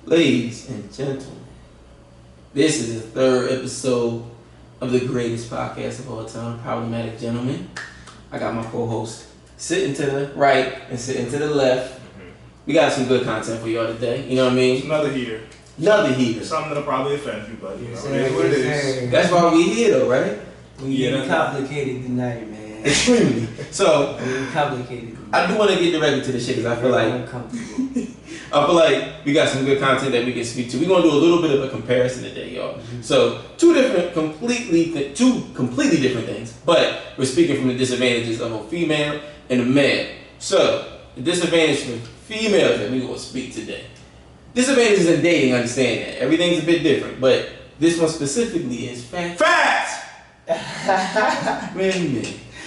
Ladies and gentlemen, this is the third episode of the greatest podcast of all time, Problematic Gentlemen. I got my co-host sitting to the right and sitting to the left. We got some good content for y'all today. You know what I mean? Another heater. Another heater. Something that'll probably offend you, but you know, it is what it is. That's why we here though, right? We getting complicated tonight, man. Extremely. So, complicated. I do want to get directly to the shit because I feel like we got some good content that we can speak to. We're gonna do a little bit of a comparison today, y'all. So two completely different things, but we're speaking from the disadvantages of a female and a male. So the disadvantage for females that we're gonna speak today. Disadvantages in dating, understand that everything's a bit different, but this one specifically is facts. Man.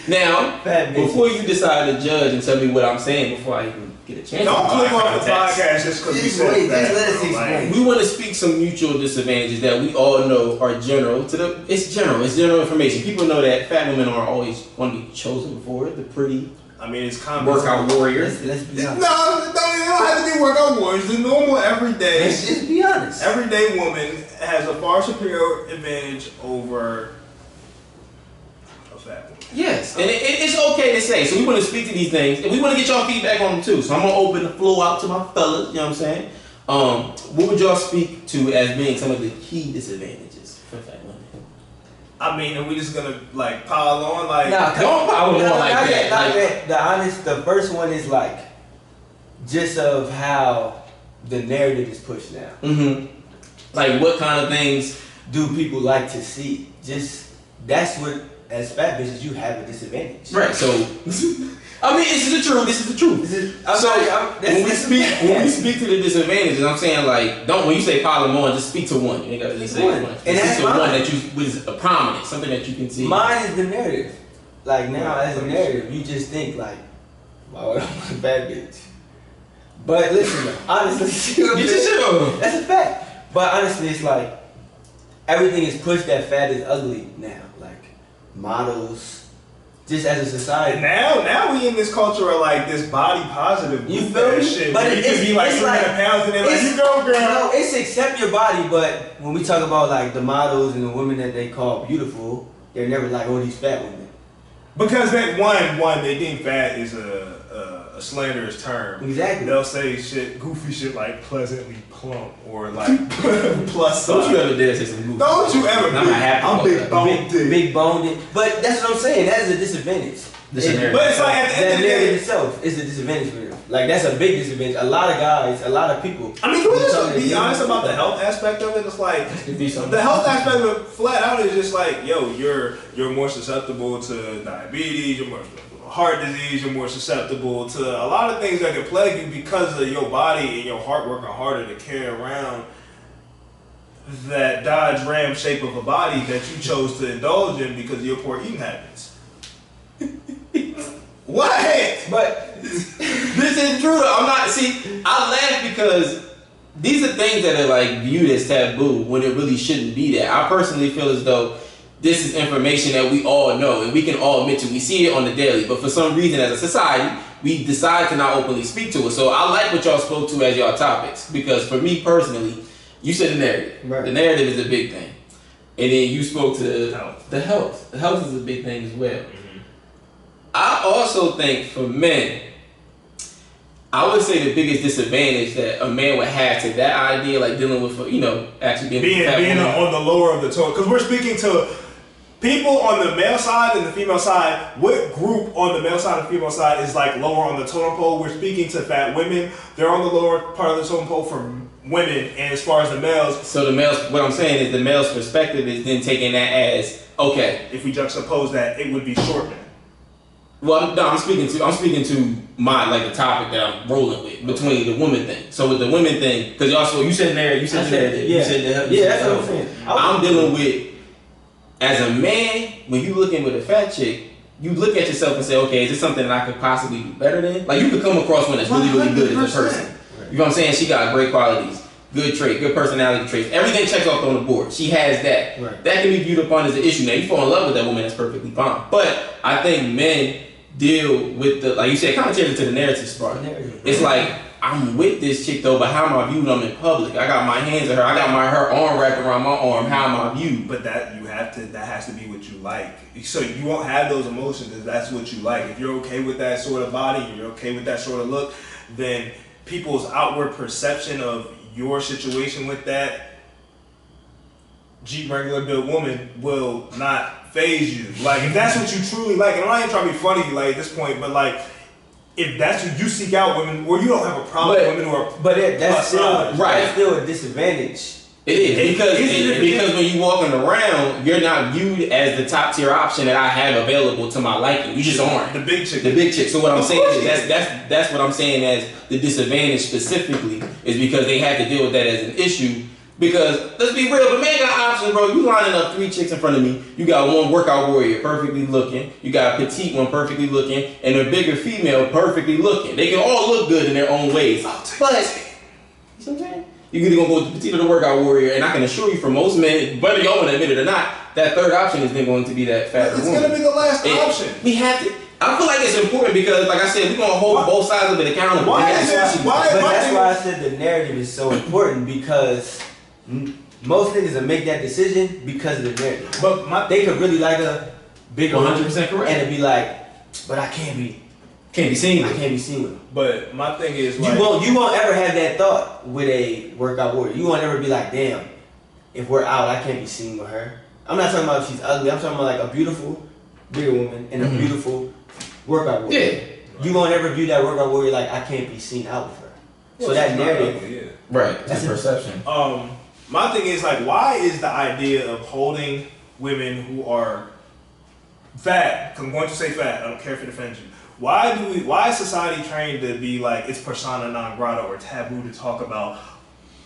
Now, before you decide to judge and tell me what I'm saying before I even get a chance. Don't click on the podcast just because we said that. We want to speak some mutual disadvantages that we all know are general. It's general information. People know that fat women are always want to be chosen for the pretty. I mean, it's common. Workout warriors. Let's be honest. No, they don't have to be workout warriors. The normal everyday. Let's just be honest. Everyday woman has a far superior advantage over a fat woman. Yes, and it's okay to say. So we want to speak to these things, and we want to get y'all feedback on them too. So I'm gonna open the floor out to my fellas. You know what I'm saying? What would y'all speak to as being some of the key disadvantages for fat women? I mean, are we just gonna like pile on like? Nah, don't pile on like that. The first one is like just of how the narrative is pushed now. Mm-hmm. Like what kind of things do people like to see? Just that's what. As fat bitches, you have a disadvantage. Right. So, I mean, this is the truth. When we speak to the disadvantages, I'm saying like, when you say pile them on, just speak to one. You ain't got to say one. And that's speak to one that is a prominent, something that you can see. Mine is the narrative. Like now, as a narrative, you just think like, why would I want a bad bitch? But listen, honestly, that's a fact. But honestly, it's like everything is pushed that fat is ugly now. Like models, just as a society. Now we in this culture of like this body positive. You feel me? Shit. But it could be like 300 pounds and then like you go, girl. No, it's accept your body, but when we talk about like the models and the women that they call beautiful, they're never like, oh, these fat women. Because that one they think fat is a slanderous term. Exactly. They'll say goofy shit like pleasantly plump or like plus size. Don't you ever dare say some goofy? Don't you ever? I'm big boned. Big boned. But that's what I'm saying. That is a disadvantage. But it's like at the end of the day itself is a disadvantage for them. Like that's a big disadvantage. A lot of guys, a lot of people. I mean, can we just be honest about the health aspect of it? It's like the health aspect of it flat out is just like, yo, you're more susceptible to diabetes, you're more heart disease, you're more susceptible to a lot of things that can plague you because of your body and your heart working harder to carry around that Dodge Ram shape of a body that you chose to indulge in because of your poor eating habits. What? But this is true. I laugh because these are things that are like viewed as taboo when it really shouldn't be that. I personally feel as though this is information that we all know and we can all admit to. We see it on the daily, but for some reason as a society, we decide to not openly speak to it. So I like what y'all spoke to as y'all topics because for me personally, you said the narrative. Right. The narrative is a big thing. And then you spoke to the health. The health is a big thing as well. Mm-hmm. I also think for men, I would say the biggest disadvantage that a man would have to that idea, like dealing with, actually being on the lower of the totem, because we're speaking to people on the male side and the female side. What group on the male side and female side is like lower on the totem pole? We're speaking to fat women. They're on the lower part of the totem pole for women, and as far as the males. So the males, what I'm saying is the male's perspective is then taking that as okay. If we juxtapose that, it would be short men. Well, no, I'm speaking to the topic that I'm rolling with between the woman thing. So with the women thing, because you said narrative, you said narrative, you said the yeah, that's what I'm saying. I'm dealing with as a man when you looking with a fat chick, you look at yourself and say, okay, is this something that I could possibly do better than? Like you could come across one that's really, really good as a person. You know what I'm saying? She got great qualities, good trait, good personality traits. Everything checks off on the board. She has that. Right. That can be viewed upon as an issue. Now you fall in love with that woman, that's perfectly fine. But I think men deal with the, like you said, contrary to the narrative part. It's like I'm with this chick though, but how am I viewed? I'm in public. I got my hands on her. I got her arm wrapped around my arm. How am I viewed? But that has to be what you like. So you won't have those emotions if that's what you like. If you're okay with that sort of body, you're okay with that sort of look, then people's outward perception of your situation with that Jeep regular built woman will not phase you. Like if that's what you truly like, and I'm not even trying to be funny like at this point, but like if that's what you seek out women, or you don't have a problem with women who are that's still a disadvantage. It is because when you walking around, you're not viewed as the top tier option that I have available to my liking. You just aren't the big chick. The big chick. So what I'm saying is that's what I'm saying as the disadvantage specifically is because they had to deal with that as an issue. Because let's be real, the man got options, bro. You lining up 3 chicks in front of me. You got one workout warrior perfectly looking. You got a petite one perfectly looking, and a bigger female perfectly looking. They can all look good in their own ways. But you know what I'm saying? You're either gonna go with the petite or the workout warrior, and I can assure you, for most men, whether y'all want to admit it or not, that third option is then going to be that fat woman. It's gonna be the last option. We have to. I feel like it's important because, like I said, we're gonna hold both sides of it accountable. That's why I said the narrative is so important because most niggas will make that decision because of the narrative. But they could really like a bigger 100% correct, and it'd be like, but I can't be seen with her. But my thing is, like, you won't ever have that thought with a workout warrior. You won't ever be like, damn, if we're out, I can't be seen with her. I'm not talking about if she's ugly. I'm talking about like a beautiful bigger woman and a beautiful workout warrior. Yeah. You won't ever view that workout warrior like I can't be seen out with her. So that narrative, right? That's a perception. My thing is like, why is the idea of holding women who are fat? Because I'm going to say fat. I don't care if it offends you. Why is society trained to be like it's persona non grata or taboo to talk about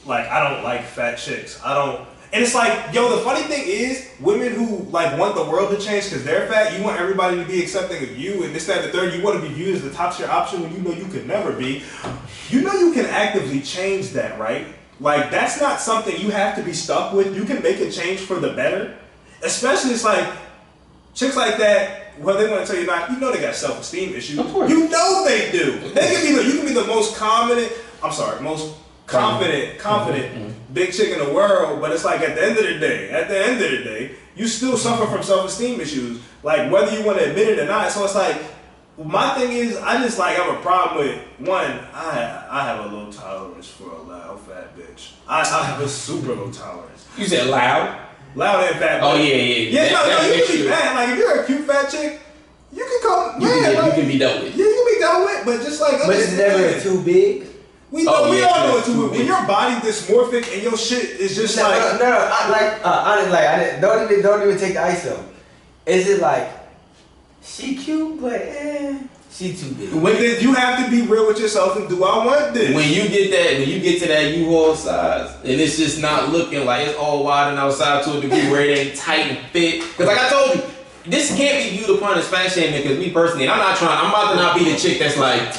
like I don't like fat chicks. And it's like, yo, the funny thing is, women who like want the world to change because they're fat, you want everybody to be accepting of you and this, that, and the third. You want to be viewed as the top tier option when you know you could never be. You know you can actively change that, right? Like that's not something you have to be stuck with. You can make a change for the better. Especially it's like chicks like that. Well, they want to tell you not. You know they got self-esteem issues. Of course. You know they do. They can be. You can be the most confident big chick in the world, but it's like at the end of the day, you still suffer from self-esteem issues. Like whether you want to admit it or not. So it's like my thing is, I just like have a problem with one. I have a low tolerance for a loud fat bitch. I have a super low tolerance. You said loud and fat. Oh bitch. yeah. No, you can be mad. Like if you're a cute fat chick, you can come. You can be dealt with. Yeah, you can be dealt with, but just like. But it's never too big. We all know it too big. When your body dysmorphic and your shit is just don't even take the ISO. Is it like she cute but she too big? You have to be real with yourself and do I want this? When you get to that U-Haul size and it's just not looking like it's all wide and outside to a degree where it ain't tight and fit. Because like I told you, this can't be viewed upon as fat shaming because me personally, and I'm about to not be the chick that's like,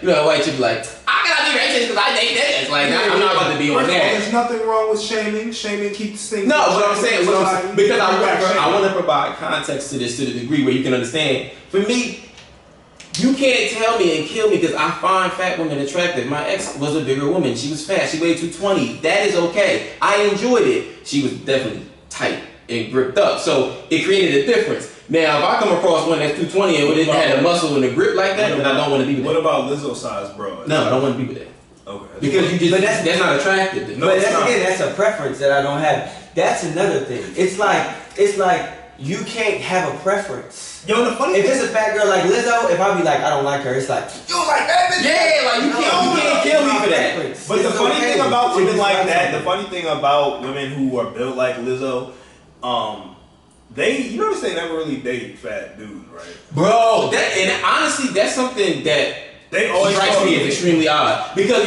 you know, a white chick like, I gotta be racist because I date niggas. Like, I'm not about to be on that. There's nothing wrong with shaming. Shaming keeps things. No, what I'm saying, because I want to provide context to this to the degree where you can understand. For me, you can't tell me and kill me because I find fat women attractive. My ex was a bigger woman. She was fat. She weighed 220. That is okay. I enjoyed it. She was definitely tight and gripped up. So it created a difference. Now, if I come across one that's 220 and it had a muscle and a grip like that, then I don't want to be with that. What about Lizzo size, bro? No, I don't want to be with that. Okay. Because that's not attractive. No, but that's a preference that I don't have. That's another thing. It's like you can't have a preference. Yo, the funny if it's a fat girl like Lizzo, if I be like I don't like her, it's like you don't like that bitch? Yeah, like you can't kill me for that. But the funny thing about women like that, the funny thing about women who are built like Lizzo, you notice they never really date fat dudes, right? Bro, and honestly, that's something that they always strikes me as extremely odd. Because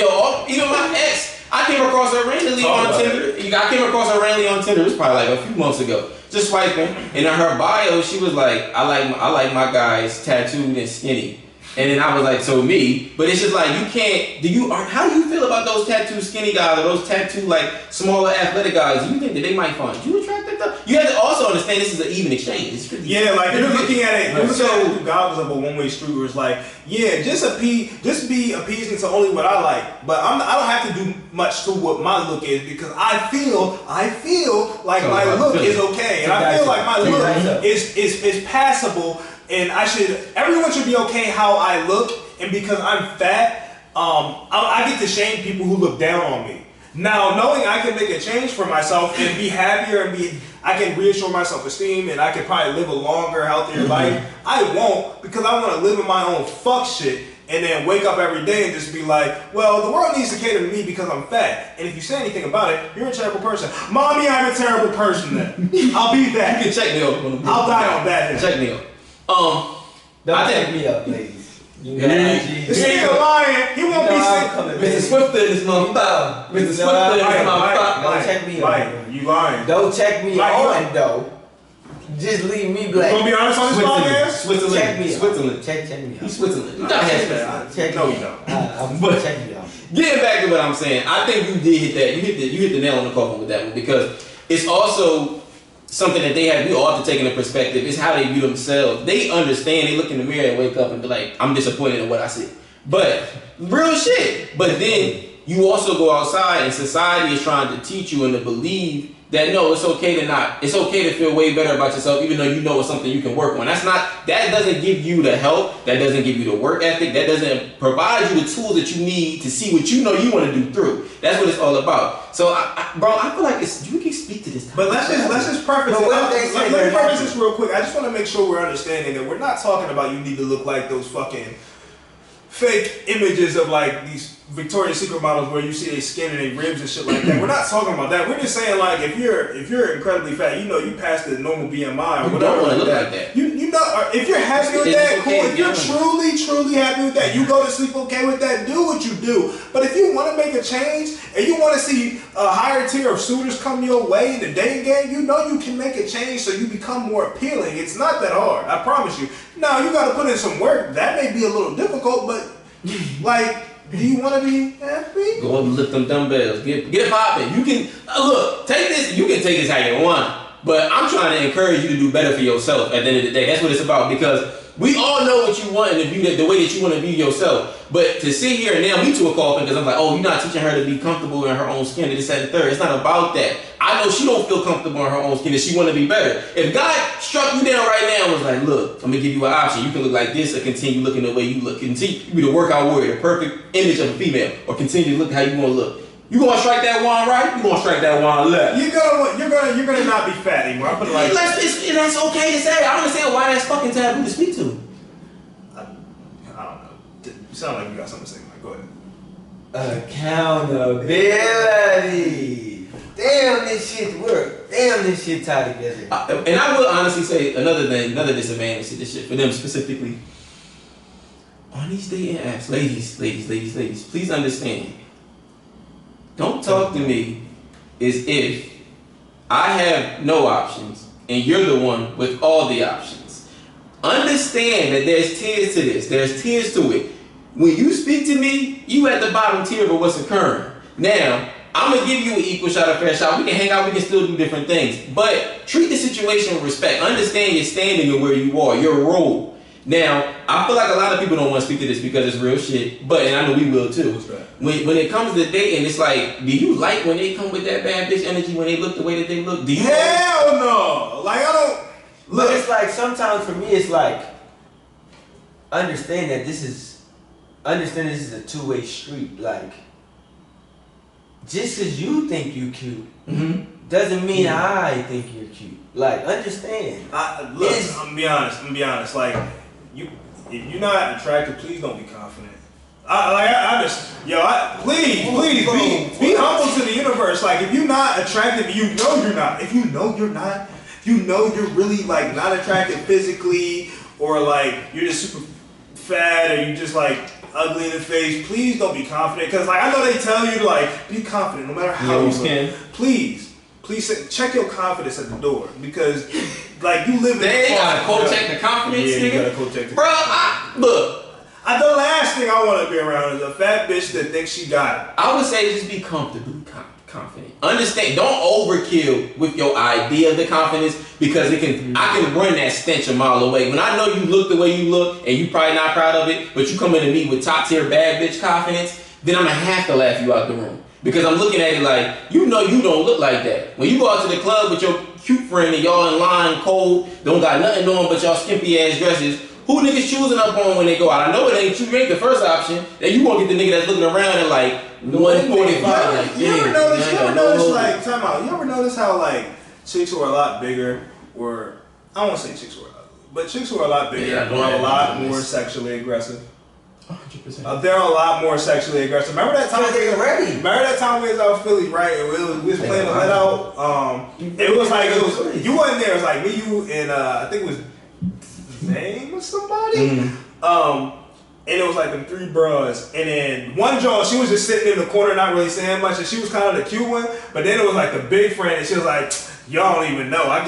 even my ex, I came across her randomly on Tinder. It was probably like a few months ago. Just swiping, and in her bio, she was like, I like my guys tattooed and skinny. And then I was like, so me. But it's just like, you can't, how do you feel about those tattooed skinny guys or those tattooed like smaller athletic guys? Do you think that they might find you attractive respect though. You have to also understand this is an even exchange. Yeah, like you're looking at it. You're looking at it through goggles of a one-way street where it's like, yeah, just be appeasing to only what I like, but I don't have to do much to what my look is because I feel like my look is okay, and I feel like my look is passable, and everyone should be okay how I look, and because I'm fat, I get to shame people who look down on me. Now, knowing I can make a change for myself and be happier and I can reassure my self-esteem and I can probably live a longer, healthier life, I won't because I want to live in my own fuck shit and then wake up every day and just be like, well, the world needs to cater to me because I'm fat. And if you say anything about it, you're a terrible person. Mommy, I'm a terrible person then. I'll be that. You can check me up. I'll die on that then. Check me up. Don't check me up, ladies. This nigga lying. He won't be sick. Mr. Swifter in this motherfucker. Mr. Swifter in this motherfucker. Don't check me on. You lying. Don't check me on, though. Just leave me black. You gonna be honest on this podcast? Switzerland. Check me out. Switzerland. Check me out. He's Switzerland. You Check me out. But check me out. Getting back to what I'm saying, I think you did hit that. You hit the nail on the coffin with that one because it's also something that we all have to take into perspective. It's how they view themselves. They understand. They look in the mirror and wake up and be like, I'm disappointed in what I see. But real shit. But then you also go outside and society is trying to teach you and to believe that no, it's okay to feel way better about yourself even though you know it's something you can work on. That doesn't give you the help, that doesn't give you the work ethic, that doesn't provide you the tools that you need to see what you know you want to do through. That's what it's all about. So I feel like you can speak to this. But let's just preface it. Let me preface this real quick. I just want to make sure we're understanding that we're not talking about you need to look like those fucking fake images of like these Victoria's Secret models where you see their skin and their ribs and shit like that. We're not talking about that. We're just saying like if you're incredibly fat, you know you passed the normal BMI or whatever. You don't want to look like that. You know if you're happy with that, cool. If you're truly happy with that, you go to sleep okay with that. Do what you do. But if you want to make a change and you want to see a higher tier of suitors come your way in the dating game, you know you can make a change so you become more appealing. It's not that hard. I promise you. Now you got to put in some work. That may be a little difficult, but like. Do you want to be happy? Go and lift them dumbbells. Get popping. You can look. Take this. You can take this how you want. But I'm trying to encourage you to do better for yourself. At the end of the day, that's what it's about. Because we all know what you want and the way that you want to view yourself. But to sit here and nail me to a coffin because I'm like, oh, you're not teaching her to be comfortable in her own skin. And this, that, and the third. It's not about that. I know she don't feel comfortable in her own skin and she want to be better. If God struck you down right now and was like, look, I'm gonna give you an option. You can look like this or continue looking the way you look. Continue be the workout warrior, the perfect image of a female, or continue to look how you want to look. You gonna strike that wand right? You gonna strike that wand left? You're gonna not be fat anymore. I put it like that's okay to say. I don't understand why that's fucking taboo to speak to. I don't know. You sound like you got something to say. Like, go ahead. Accountability. Damn, this shit work. Damn, this shit tied together. And I will honestly say another disadvantage to this shit for them specifically. On these dating apps, ladies, please understand. Don't talk to me as if I have no options and you're the one with all the options. Understand that there's tiers to this. There's tiers to it. When you speak to me, you at the bottom tier of what's occurring. Now, I'm going to give you an equal shot of fair shot. We can hang out. We can still do different things. But treat the situation with respect. Understand your standing and where you are, your role. Now, I feel like a lot of people don't want to speak to this because it's real shit. And I know we will too. When it comes to dating, it's like, do you like when they come with that bad bitch energy when they look the way that they look? Do you? Hell no. Like, I don't. Look, it's like sometimes for me, it's like, understand this is a two-way street. Like, just because you think you cute doesn't mean I think you're cute. Like, understand. I'm gonna be honest. Like, if you're not attractive, please don't be confident. Please be humble to the universe. Like, if you're not attractive, you know you're not. If you know you're not, you know you're really like not attractive physically, or like you're just super fat, or you just like ugly in the face. Please don't be confident, because like I know they tell you to like be confident no matter how you look. Please check your confidence at the door, because like you live in. They gotta quote check the confidence, nigga. You gotta quote check the confidence. Look. The last thing I want to be around is a fat bitch that thinks she got it. I would say just be comfortably confident. understand. Don't overkill with your idea of the confidence because I can run that stench a mile away. When I know you look the way you look and you probably not proud of it, but you come in to me with top tier bad bitch confidence, then I'm gonna have to laugh you out the room because I'm looking at it like you don't look like that. When you go out to the club with your cute friend and y'all in line cold, don't got nothing on but y'all skimpy ass dresses. Who niggas choosing up on when they go out? I know it ain't you. Ain't the first option. Then you gonna get the nigga that's looking around at like 145. You ever notice like time out? You ever notice how like chicks who are a lot bigger, or I don't want to say chicks who are ugly, but chicks who are a lot bigger are a lot more sexually aggressive. 100%. They're a lot more sexually aggressive. Remember that time? Remember that time we was out in Philly, right? And we was playing the let out. It was you wasn't there. It was like me, you, and I think it was name of somebody. And it was like them three bros, and then one Joe, she was just sitting in the corner, not really saying much, and she was kind of the cute one. But then it was like the big friend, and she was like, "Y'all don't even know. I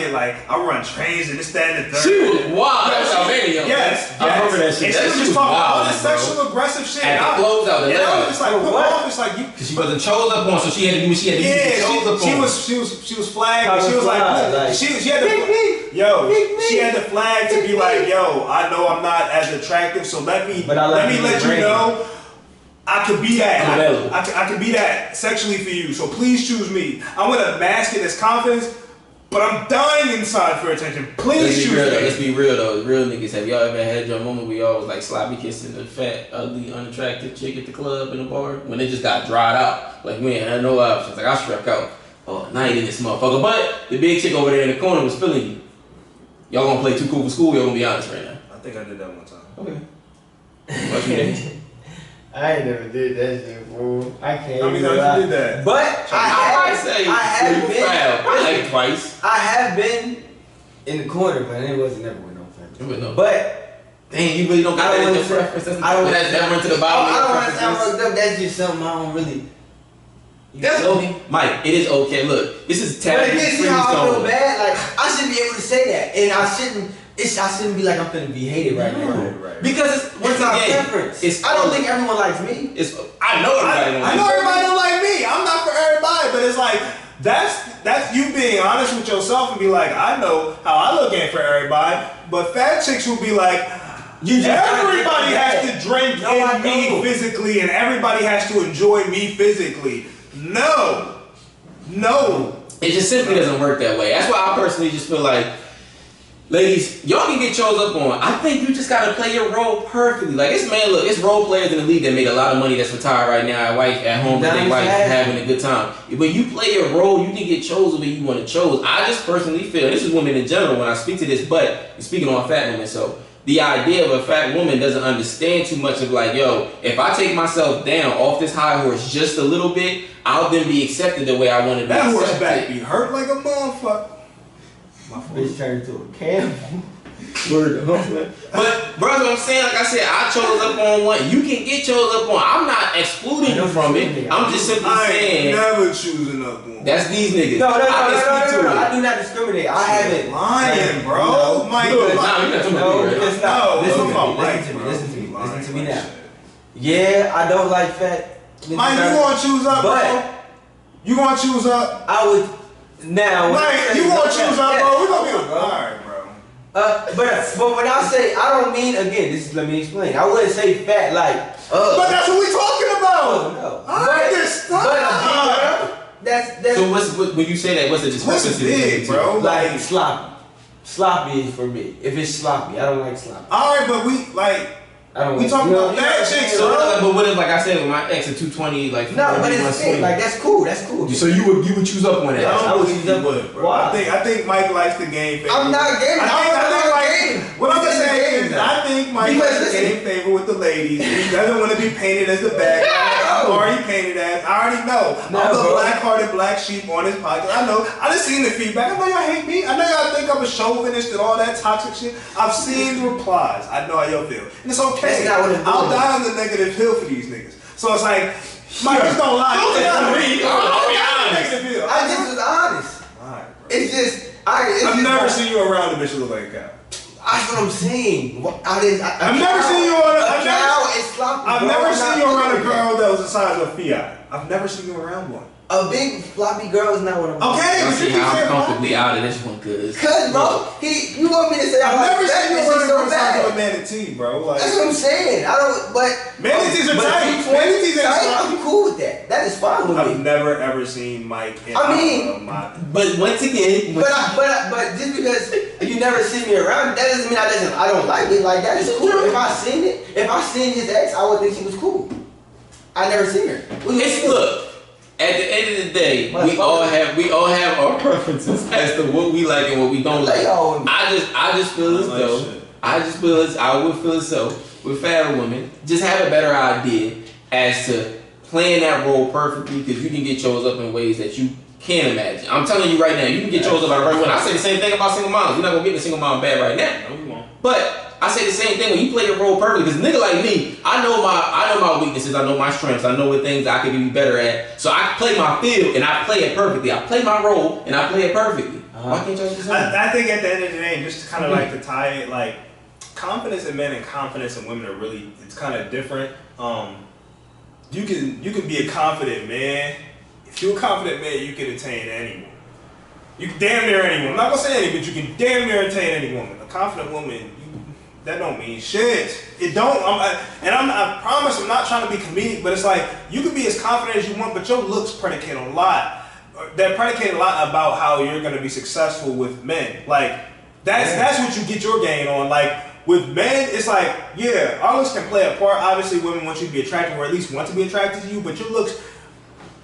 run trains and this, that, and the third." She was wild. That's Albania. Yes, I remember that shit. And she was just talking all this sexual aggressive shit. And the clothes out the I was just like, put off. It's like you. Because she wasn't chose up on, so she had to do what she had to do. She was flagged. And she was like, she had to, she had the flag to be like, yo, I know I'm not as attractive, so let me let you know. I could be that. I could be that sexually for you. So please choose me. I'm gonna mask it as confidence, but I'm dying inside for attention. Please choose me. Let's be real though. Real niggas, have y'all ever had your moment where y'all was like sloppy kissing a fat, ugly, unattractive chick at the club in the bar when it just got dried out? Like we ain't had no options. Like I struck out. Oh, night in this motherfucker. But the big chick over there in the corner was feeling you. Y'all gonna play too cool for school? Y'all gonna be honest right now? I think I did that one time. Okay. What you did? I ain't never did that shit, fool. I can't. I mean, how you did that? But I have twice. I have been in the corner, but it wasn't never with no friends. But dang, you really don't got that in the preference. That run to the bottom. I don't want to sound fucked up. That's just something I don't really. That's okay, Mike. It is okay. Look, this is taboo. But again, see how I feel bad? Like I shouldn't be able to say that, and I shouldn't be like I'm finna be hated right now. Right. Because it's my preference. I don't think everyone likes me. I know everybody. I know everybody don't like me. I'm not for everybody, but it's like that's you being honest with yourself and be like, I know how I look at for everybody, but fat chicks will be like, everybody has to drink in me physically, and everybody has to enjoy me physically. No. It just simply doesn't work that way. That's why I personally just feel like, ladies, y'all can get chose up on. I think you just gotta play your role perfectly. Like it's role players in the league that make a lot of money that's retired right now at home with their wife having a good time. When you play your role, you can get chosen when you want to chose. I just personally feel, this is women in general when I speak to this, but speaking on fat women, so the idea of a fat woman doesn't understand too much of like, yo, if I take myself down off this high horse just a little bit, I'll then be accepted the way I want to be that accepted. That horseback be hurt like a motherfucker. My bitch turned into a camel. But brother, what I'm saying, like I said, I chose up on one. You can get chose up on. I'm not excluding you from it. I'm just simply saying. I ain't never choosing up on. That's these niggas. No. I do not discriminate. I haven't. Lying, bro. Mike, Listen to me now. Yeah, I don't like fat. Mike, you gonna choose up, bro? You gonna choose up? I would. Now, Mike, you gonna choose up, bro? We gonna be alright, bro. But when I say, I don't mean, again, let me explain. I wouldn't say fat like, But that's what we talking about. Oh, no. I understand. That's so when you say that, what's the discrepancy? Big, bro? Like sloppy. Sloppy is for me. If it's sloppy, I don't like sloppy. Alright, but we talking about fat chicks, so but what if, like I said, with my ex at 220, like no, but it's thick. Like that's cool. So you would choose up on that? I would choose up on it, bro. I think Mike likes the game favor. I'm not gaming. What I'm saying is, I think Mike likes the game favor with the ladies. He doesn't want to be painted as the bad guy. I'm already painted as. I already know. I'm the black-hearted black sheep on his podcast. I know. I just seen the feedback. I know y'all hate me. I know y'all think I'm a chauvinist and all that toxic shit. I've seen the replies. I know how y'all feel, and it's okay. I'll die on the negative hill for these niggas. So it's like, Mike, just don't lie. Don't be honest. I just was honest. Alright, bro. It's just, I've never seen you around a bitch that look like a cow. That's what I'm saying. I've never seen you on a cow is sloppy. I've never seen you around a girl that was the size of a Fiat. I've never seen you around one. A big floppy girl is not what I'm. Okay, I but see you how I'm keep saying comfortably out of this one, cause bro, you want me to say I've never seen you running so on the side of a bad? manatee, bro. Like, That's what I'm saying. I don't, but manatees are tight. But Manatees are tight. tight. I'm cool with that. That is fine with I've me. never ever seen Mike. In but once again, But just because you never see me around, that doesn't mean I don't like it. Like that is cool. If I seen his ex, I would think she was cool. I never seen her. Look. At the end of the day, we all have our preferences as to what we like and what we don't like. I just feel as though I would feel as though with fatter women, just have a better idea as to playing that role perfectly, because you can get yours up in ways that you can't imagine. I'm telling you right now, you can get yours up out of right when I say the same thing about single moms. You're not gonna get the single mom bad right now. No, you won't. But I say the same thing when you play your role perfectly, because nigga like me, I know my weaknesses, I know my strengths, I know what things I could be better at. So I play my field and I play it perfectly. I play my role and I play it perfectly. Why can't y'all do the same? I think at the end of the day, just to kind of like to tie it, like confidence in men and confidence in women are really, it's kind of different. You can be a confident man. If you're a confident man, you can attain anyone. You can damn near anyone. I'm not gonna say any, but you can damn near attain any woman. A confident woman, that don't mean shit. It don't. I promise I'm not trying to be comedic, but it's like you can be as confident as you want, but your looks predicate a lot. That predicate a lot about how you're gonna be successful with men. Like that's what you get your gain on. Like with men, it's like our looks can play a part. Obviously, women want you to be attractive, or at least want to be attracted to you. But your looks,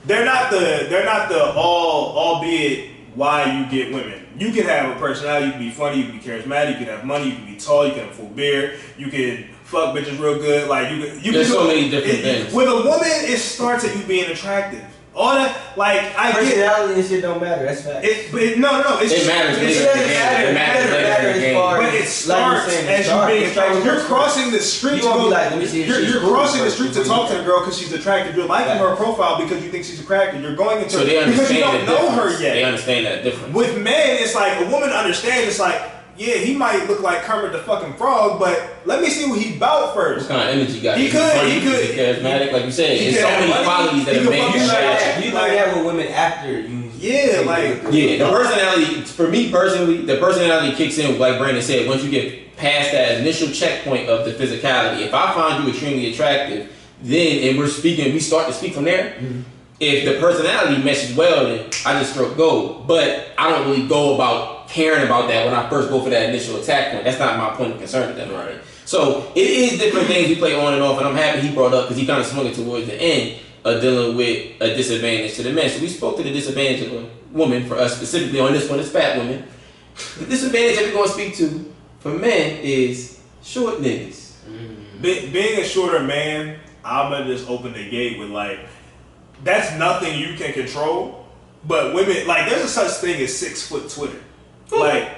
they're not the albeit why you get women. You can have a personality, you can be funny, you can be charismatic, you can have money, you can be tall, you can have a full beard, you can fuck bitches real good. Like you There's can so many different things. With a woman, it starts at you being attractive. All that, like personality and shit don't matter. That's fact. No. It matters. It matters. But it starts as you being attractive. You're crossing the street. You're crossing the street to talk to the girl because she's attractive. You're liking her profile because you think she's attractive. You're going into because you don't know her yet. They understand that difference. With men, it's like a woman understands. It's like, yeah, he might look like Kermit the fucking Frog, but let me see what he bout first. What kind of energy got? He could. He's charismatic, like you said. There's so many qualities that a man can share. You learn that with women after you. The personality. For me personally, the personality kicks in, like Brandon said, once you get past that initial checkpoint of the physicality. If I find you extremely attractive, then we start to speak from there. Mm-hmm. If the personality meshes well, then I just stroke gold. But I don't really go about caring about that when I first go for that initial attack point. That's not my point of concern with them. Right. So it is different things we play on and off, and I'm happy he brought up because he kind of swung it towards the end of dealing with a disadvantage to the men. So we spoke to the disadvantage of a woman for us specifically on this one, it's fat women. The disadvantage that we're going to speak to for men is short niggas. Being a shorter man, I'm gonna just open the gate with like, that's nothing you can control. But women, like, there's a such thing as 6 foot Twitter. Like,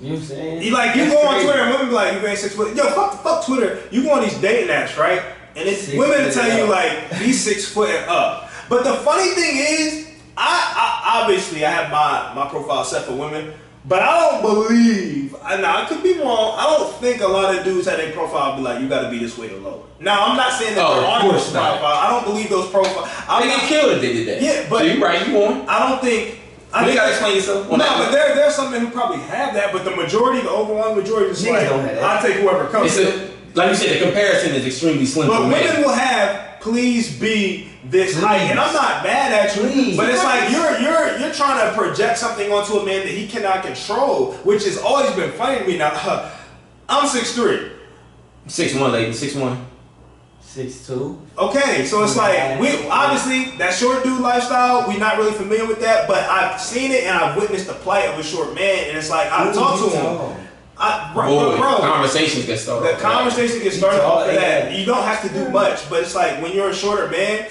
you know what I'm saying? You go on Twitter and women be like, you ain't 6 foot. Yo, fuck Twitter. You go on these dating apps, right? And it's women to tell you like, be 6 foot and up. But the funny thing is, I obviously I have my profile set for women, but I don't believe. Now I could be wrong. I don't think a lot of dudes have their profile be like, you got to be this way to lower. Now I'm not saying that they're on those profiles. I don't believe those profiles. They get killed if they did that. Yeah, but so you right, you won. I don't think. You gotta explain yourself. No, but there's some men who probably have that, but the majority, the overwhelming majority, is like, I take whoever comes. Like you said, the comparison is extremely slim. But women will have, please be this height, and I'm not mad at you, but it's like you're trying to project something onto a man that he cannot control, which has always been funny to me. Now, I'm 6'3", 6'1", lady, 6'1". 6'2". Okay, so it's like we obviously that short dude lifestyle. We're not really familiar with that, but I've seen it and I've witnessed the plight of a short man, and it's like I talk to him. Bro, conversations get started. The conversation gets started off of that. You don't have to do much, but it's like when you're a shorter man,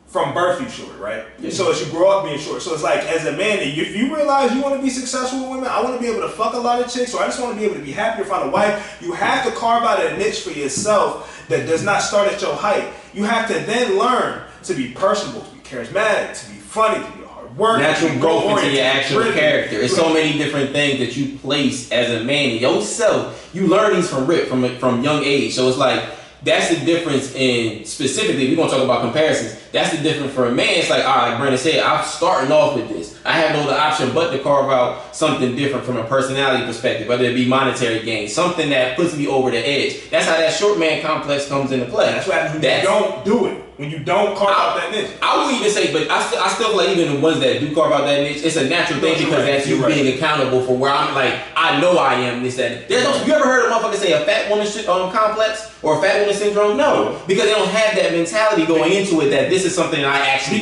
from birth you short, right? Yeah. So as you grow up being short, so it's like as a man, if you realize you want to be successful with women, I want to be able to fuck a lot of chicks, or I just want to be able to be happy to find a wife. You have to carve out a niche for yourself that does not start at your height. You have to then learn to be personable, to be charismatic, to be funny, to be work, natural growth into your actual character. It's so many different things that you place as a man in yourself. You learn these from young age. So it's like that's the difference in specifically. We're gonna talk about comparisons. That's the difference for a man. It's like, all right, like Brandon said, I'm starting off with this. I have no other option but to carve out something different from a personality perspective, whether it be monetary gain, something that puts me over the edge. That's how that short man complex comes into play. That's what happens when you don't do it. When you don't carve out that niche. I wouldn't even say, but I still feel like even the ones that do carve out that niche, it's a natural thing because that's you being accountable for where I'm like, I know I am this, that. There's no, you ever heard a motherfucker say a fat woman complex or a fat woman syndrome? No. Because they don't have that mentality going into it that this is something that I actually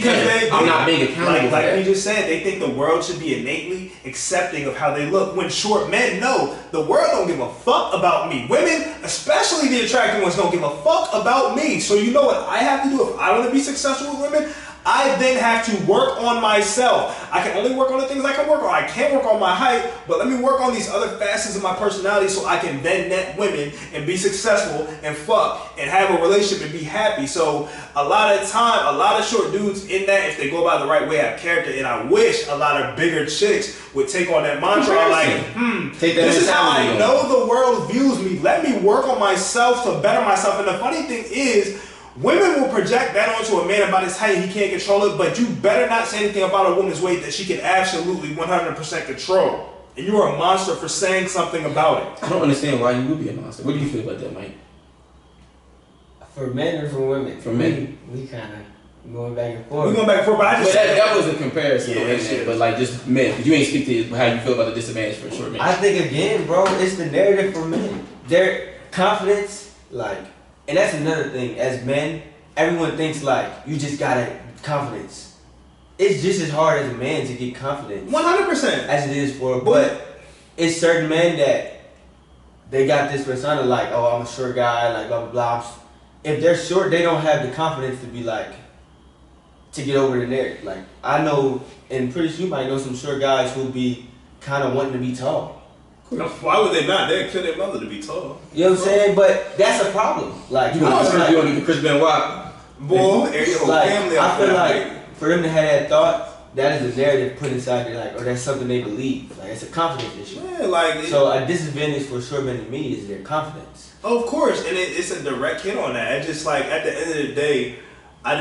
I'm not being accountable for. Like we just said, they think the world should be innately accepting of how they look. When short men know the world don't give a fuck about me. Women, especially the attractive ones, don't give a fuck about me. So you know what I have to do if I want to be successful with women? I then have to work on myself. I can only work on the things I can work on. I can't work on my height, but let me work on these other facets of my personality so I can then net women and be successful and fuck and have a relationship and be happy. So a lot of time, a lot of short dudes in that, if they go about the right way, have character. And I wish a lot of bigger chicks would take on that mantra like, this is how I know the world views me. Let me work on myself to better myself. And the funny thing is, women will project that onto a man about his height, he can't control it, but you better not say anything about a woman's weight that she can absolutely 100% control. And you are a monster for saying something about it. I don't understand why you would be a monster. What do you feel about that, Mike? For men or for women? For men. We kind of going back and forth. We're going back and forth, but I just said that was a comparison, yeah, but like just men. But you ain't speak to how you feel about the disadvantage for short men. I think again, bro, it's the narrative for men. Their confidence, like, and that's another thing. As men, everyone thinks like you just gotta confidence. It's just as hard as a man to get confidence. 100%. As it is for, but it's certain men that they got this persona like, oh, I'm a short guy, like blah blah blah. If they're short, they don't have the confidence to be like to get over the narrative. Like I know, and pretty sure you might know some short guys who be kind of wanting to be tall. Why would they not? They kill their mother to be tall. You know what I'm saying? But that's a problem. Like, you want to do Chris Benoit? Boy, like, family. I feel like for them to have that thought, that is a narrative put inside there, like, or that's something they believe. Like, it's a confidence issue. Yeah, like. So a disadvantage for short men to me is their confidence. Of course, and it's a direct hit on that. It's just like at the end of the day, I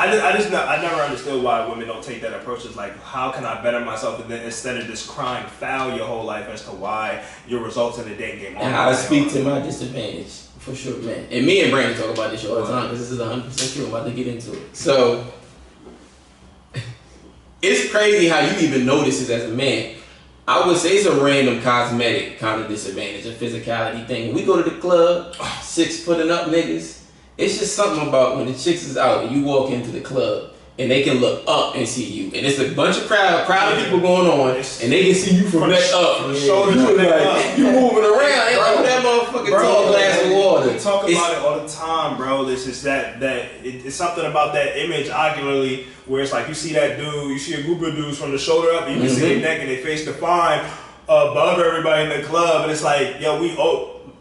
never understood why women don't take that approach. It's like, how can I better myself? And then instead of just crying foul your whole life as to why your results in the dating game. And I speak to my disadvantage for sure, man. And me and Brandon talk about this shit all the time because this is 100% true. I'm about to get into it. So it's crazy how you even notice this as a man. I would say it's a random cosmetic kind of disadvantage, a physicality thing. We go to the club, 6 foot and up niggas. It's just something about when the chicks is out and you walk into the club and they can look up and see you. And it's a bunch of crowd of people going on and they can see you from neck up. You moving around. Ain't like that motherfucking tall glass of water. We talk about it all the time, bro. It's just it's something about that image ocularly where it's like you see that dude, you see a group of dudes from the shoulder up and you can see their neck and their face defined above everybody in the club. And it's like, yo,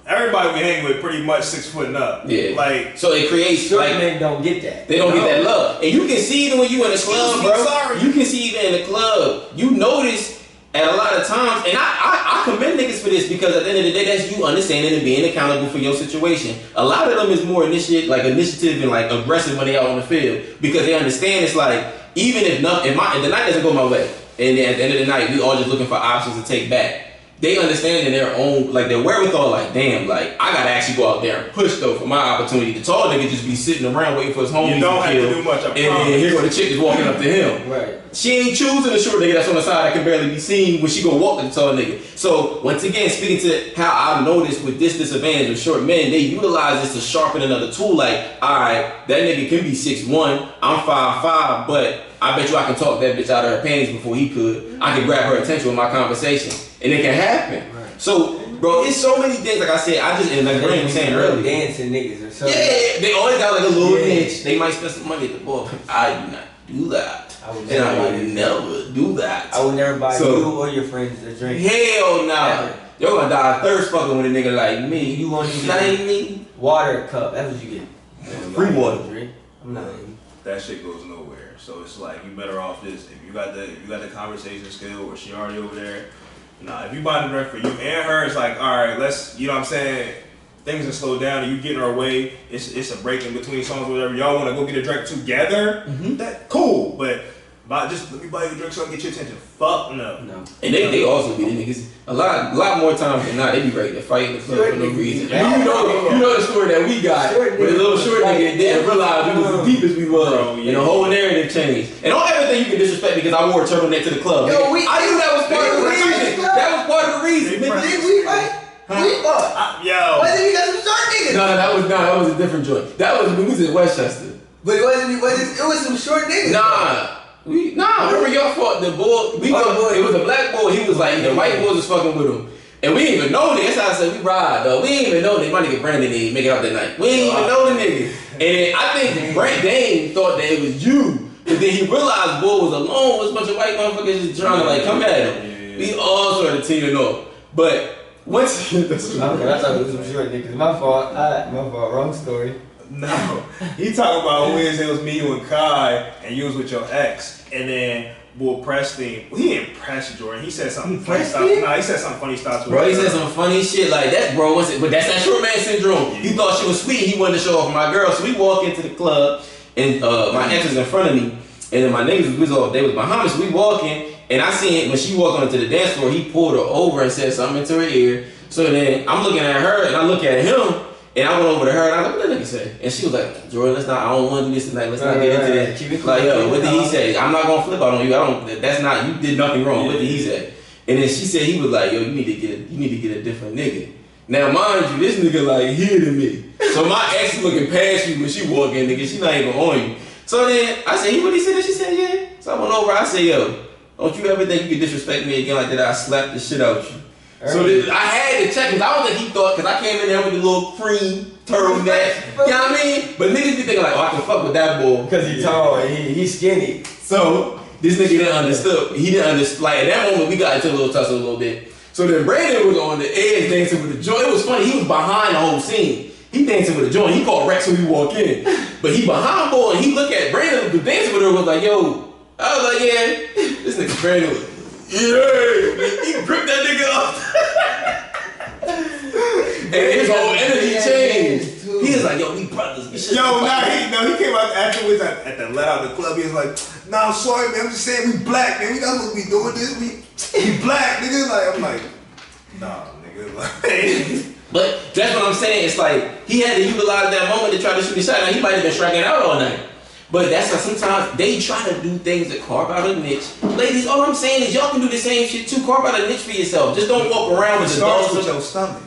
everybody we hang with pretty much 6 foot and up. Yeah. Like, so it creates short men don't get that. They don't get that love. And you can see even when you in the club, bro. You can see even in the club. You notice at a lot of times, and I commend niggas for this because at the end of the day, that's you understanding and being accountable for your situation. A lot of them is more initiative and like aggressive when they out on the field because they understand it's like even if the night doesn't go my way, and then at the end of the night we all just looking for options to take back. They understand in their own, like their wherewithal, like damn, like I gotta actually go out there and push though for my opportunity. The tall nigga just be sitting around waiting for his homies to kill. You don't have to do much, I promise. And here go the chick is walking up to him. Right. She ain't choosing the short nigga that's on the side that can barely be seen when she gonna walk to the tall nigga. So once again, speaking to how I noticed with this disadvantage of short men, they utilize this to sharpen another tool. Like, all right, that nigga can be 6'1", I'm 5'5", but I bet you I can talk that bitch out of her panties before he could. I can grab her attention with my conversation, and it can happen. Right. So, bro, it's so many things. Like I said, and like Brandon was saying earlier, dancing niggas or something. Yeah, they always got like a little niche. They might spend some money at the bar. I do not do that. I would never do that. I would never buy you or your friends a drink. Hell nah. You're gonna die of thirst fucking with a nigga like me. You want to get me? Water cup. That's what you get. Free water. Drink. I'm not. That shit goes nowhere. So it's like you better off this. If you got the conversation skill, or she already over there. Nah, if you buy the drink for you and her, it's like, all right, let's. You know what I'm saying? things are slowed down and you getting our way, it's a break in between songs or whatever. Y'all want to go get a drink together? That cool, but just let me buy you a drink so I can get your attention. Fuck no. And they also be the niggas a lot more times than not. They be ready to fight in the club for no reason. And you know the story that we got with the little short nigga didn't realize we was as deep as we was, and the whole narrative changed. And don't ever think you can disrespect me because I wore a turtleneck to the club. Yo, I knew that was part of the reason. That was part of the reason. Did we fight? We fought. Yo. Why did we got some short niggas? No, that was a different joint. That was we was in Westchester. But it was some short niggas. Remember y'all fought the bull? It was a black bull. He was like the white bulls was fucking with him, and we didn't even know that. That's how I said we ride though. We didn't even know that my nigga Brandon didn't make it out that night. We didn't even know the nigga, and I think Brandon thought that it was you, but then he realized Bull was alone with a bunch of white motherfuckers just trying to like come at him. We all started teaming up, but once I thought it was some short niggas. My fault. Wrong story. No, he talking about Wednesday was me, you, and Kai, and you was with your ex, and then Bull pressed him. Well, he didn't press Jordan. He said something funny stuff. Nah, he said something funny stuff. Bro, he said some funny shit like that, bro. But that's that short man syndrome. He thought she was sweet. He wanted to show off my girl. So we walk into the club, and my ex was in front of me, and then my niggas they was behind me. So we walking, and I seen when she walked onto the dance floor, he pulled her over and said something into her ear. So then I'm looking at her, and I look at him. And I went over to her and I was like, what that nigga say? And she was like, Jordan, I don't want to do this tonight. Let's not get into that. Like, yo, what did he say? I'm not gonna flip out on you. You did nothing wrong. What did he say? And then she said, he was like, yo, you need to get a different nigga. Now, mind you, this nigga like here to me. So my ex looking past you when she walk in, nigga, she not even on you. So then I said, what he said? She said, yeah. So I went over, I said, yo, don't you ever think you can disrespect me again like that? I slapped the shit out you. So I had to check because I don't think he thought, because I came in there with the little cream turtleneck, you know what I mean? But niggas be thinking like, oh, I can fuck with that bull. Because he tall and he's skinny. So this nigga didn't understand. He didn't understand. Like at that moment, we got into a little tussle a little bit. So then Brandon was on the edge dancing with the joint. It was funny. He was behind the whole scene. He dancing with the joint. He called Rex when we walk in. But he behind bull and he looked at Brandon who dancing with her was like, yo. I was like, yeah. This nigga Brandon was yeah. He gripped that nigga up. And his whole energy changed. He was like, yo, we brothers. He came out afterwards at the let out the club. He was like, nah, I'm sorry, man. I'm just saying we black, man. We not supposed to be doing this. We black, nigga. Like, I'm like, nah, nigga. Like, but that's what I'm saying. It's like he had to utilize that moment to try to shoot his shot. Now he might have been striking out all night. But that's why sometimes they try to do things that carve out a niche. Ladies, all I'm saying is y'all can do the same shit too. Carve out a niche for yourself. Just don't walk around with the dogs with your stomach.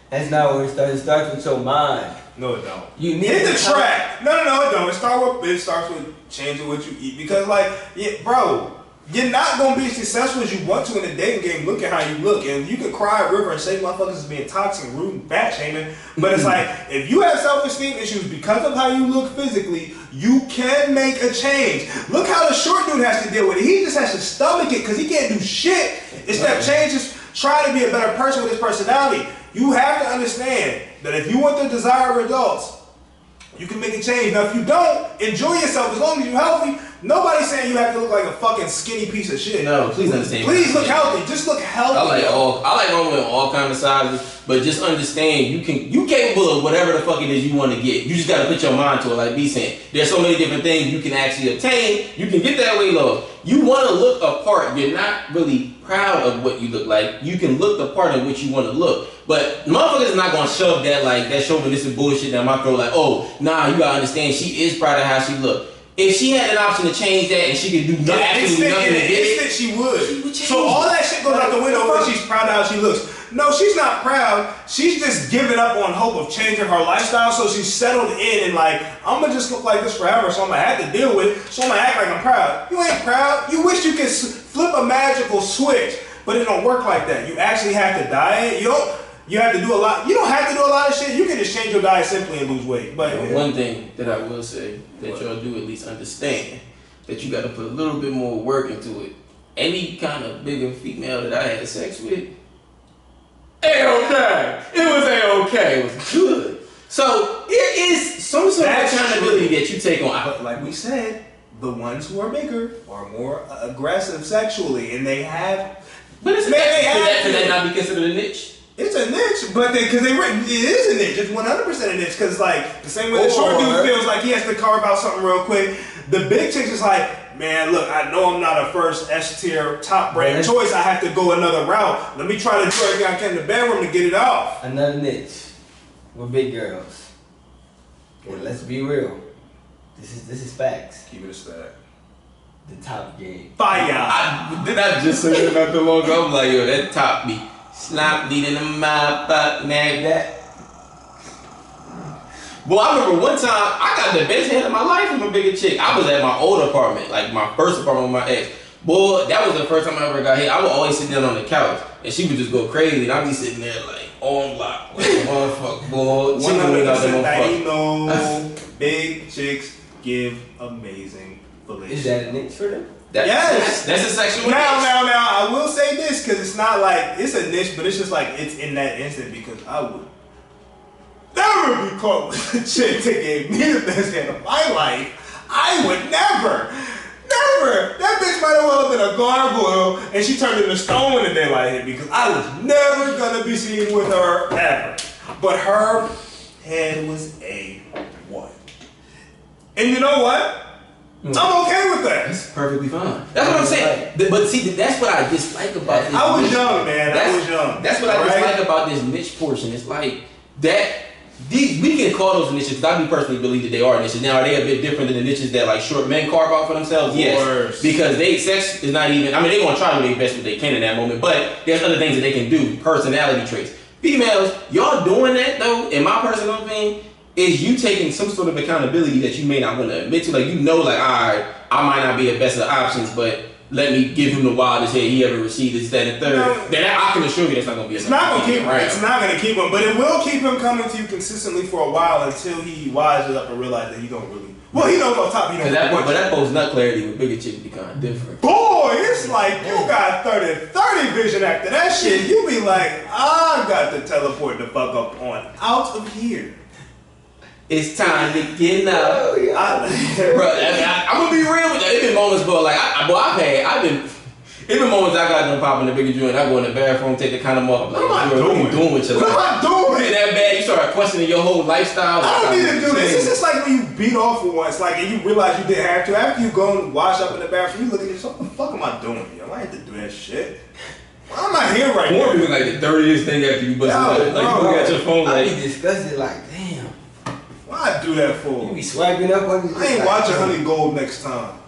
That's not where it starts. It starts with your mind. No, it don't. You need hit the track. No, it don't. It starts with changing what you eat. Because like, yeah, bro, you're not gonna be as successful as you want to in the dating game. Look at how you look, and you can cry a river and say motherfuckers is being toxic, rude, and fat shaming. But it's like if you have self-esteem issues because of how you look physically, you can make a change. Look how the short dude has to deal with it. He just has to stomach it because he can't do shit. Instead of changes, try to be a better person with his personality. You have to understand that if you want the desired results, you can make a change. Now, if you don't, enjoy yourself as long as you're healthy. Nobody's saying you have to look like a fucking skinny piece of shit. No, please understand. Please look healthy. Just look healthy. I like women of all kinds of sizes, but just understand you capable of whatever the fuck it is you want to get. You just gotta put your mind to it. Like B saying, there's so many different things you can actually obtain. You can get that way low. You want to look a part. You're not really proud of what you look like. You can look the part in which you want to look. But motherfuckers is not gonna shove that like that chauvinistic bullshit down my throat. Like, oh, nah, you gotta understand. She is proud of how she look. If she had an option to change that and she could do absolutely nothing to get it, she would. So all that shit goes out the window when she's proud of how she looks. No, she's not proud. She's just giving up on hope of changing her lifestyle. So she's settled in and like, I'm gonna just look like this forever. So I'm gonna have to deal with it. So I'm gonna act like I'm proud. You ain't proud. You wish you could flip a magical switch, but it don't work like that. You actually have to diet. You have to do a lot. You don't have to do a lot of shit. You can just change your diet simply and lose weight. But one thing that I will say that y'all do at least understand that you got to put a little bit more work into it. Any kind of bigger female that I had sex with, A-okay. It was A-okay. It was good. So there is some sort of accountability that you take on. But like we said, the ones who are bigger are more aggressive sexually, and they have. But it's could that not be considered a niche? It's a niche, but because it is a niche. It's 100% a niche. Because like the same way the short dude feels like he has to carve out something real quick, the big chick is like, man, look, I know I'm not a first S tier top brand choice. I have to go another route. Let me try to do everything I can in the bedroom to get it off. Another niche with big girls. And let's be real. This is facts. Keep it a stack. The top game. Fire. Did I just say that not too long ago? I'm like, yo, that top me. Slap leading the mouth up, nag that. Well, I remember one time I got the best head of my life from a bigger chick. I was at my old apartment, like my first apartment with my ex. Boy, that was the first time I ever got hit. I would always sit down on the couch, and she would just go crazy, and I'd be sitting there like on lock, like motherfucker, boy. 100% that big chicks give amazing fellatio. Is that a niche for them? Yes, that's a sexual now, niche. I will say this because it's not like it's a niche, but it's just like it's in that instant because I would never be caught with a chick that gave me the best hand of my life. I would never. That bitch might have well been a gargoyle and she turned into stone when the daylight hit because I was never gonna be seen with her ever. But her head was A1. And you know what? I'm okay with that. That's perfectly fine. That's what I'm saying. But see, that's what I dislike about this. I was young, man. I was young. That's what I dislike about this niche portion. It's like that. We can call those niches. I do personally believe that they are niches. Now, are they a bit different than the niches that like short men carve out for themselves? Yes, because sex is not even. I mean, they're gonna try to do their best what they can in that moment, but there's other things that they can do. Personality traits. Females, y'all doing that though. In my personal opinion, is you taking some sort of accountability that you may not want to admit to. Like, you know, like, all right, I might not be the best of options, but let me give him the wildest head he ever received, this, that, and third. No, then I can assure you that's not going to be enough. It's not going to keep him. It's not going to keep him, but it will keep him coming to you consistently for a while until he wises up and realizes that he don't really. Well, he knows on top. He knows. But that post nut clarity with bigger chicks be kind of different. Boy, it's like you got 30 vision after that shit. You be like, I got to teleport the fuck up on out of here. It's time to get up. Bro, I'm gonna be real with you. It's been moments, bro. Like, it's been moments I got done popping the bigger joint. I go in the bathroom, take the condom off. Like, what am I doing with you? What am I doing? It's that bad. You start questioning your whole lifestyle. I don't need to do this. It's just like when you beat off for once, like, and you realize you didn't have to. After you go and wash up in the bathroom, you look at yourself. What the fuck am I doing, yo? I ain't to do that shit. Why am I here right now? More people like the 30th thing after you bust it. Like, you look at your phone. I be disgusted. Like, damn. Why I do that for? You be swiping up on I ain't watching Honey Gold next time.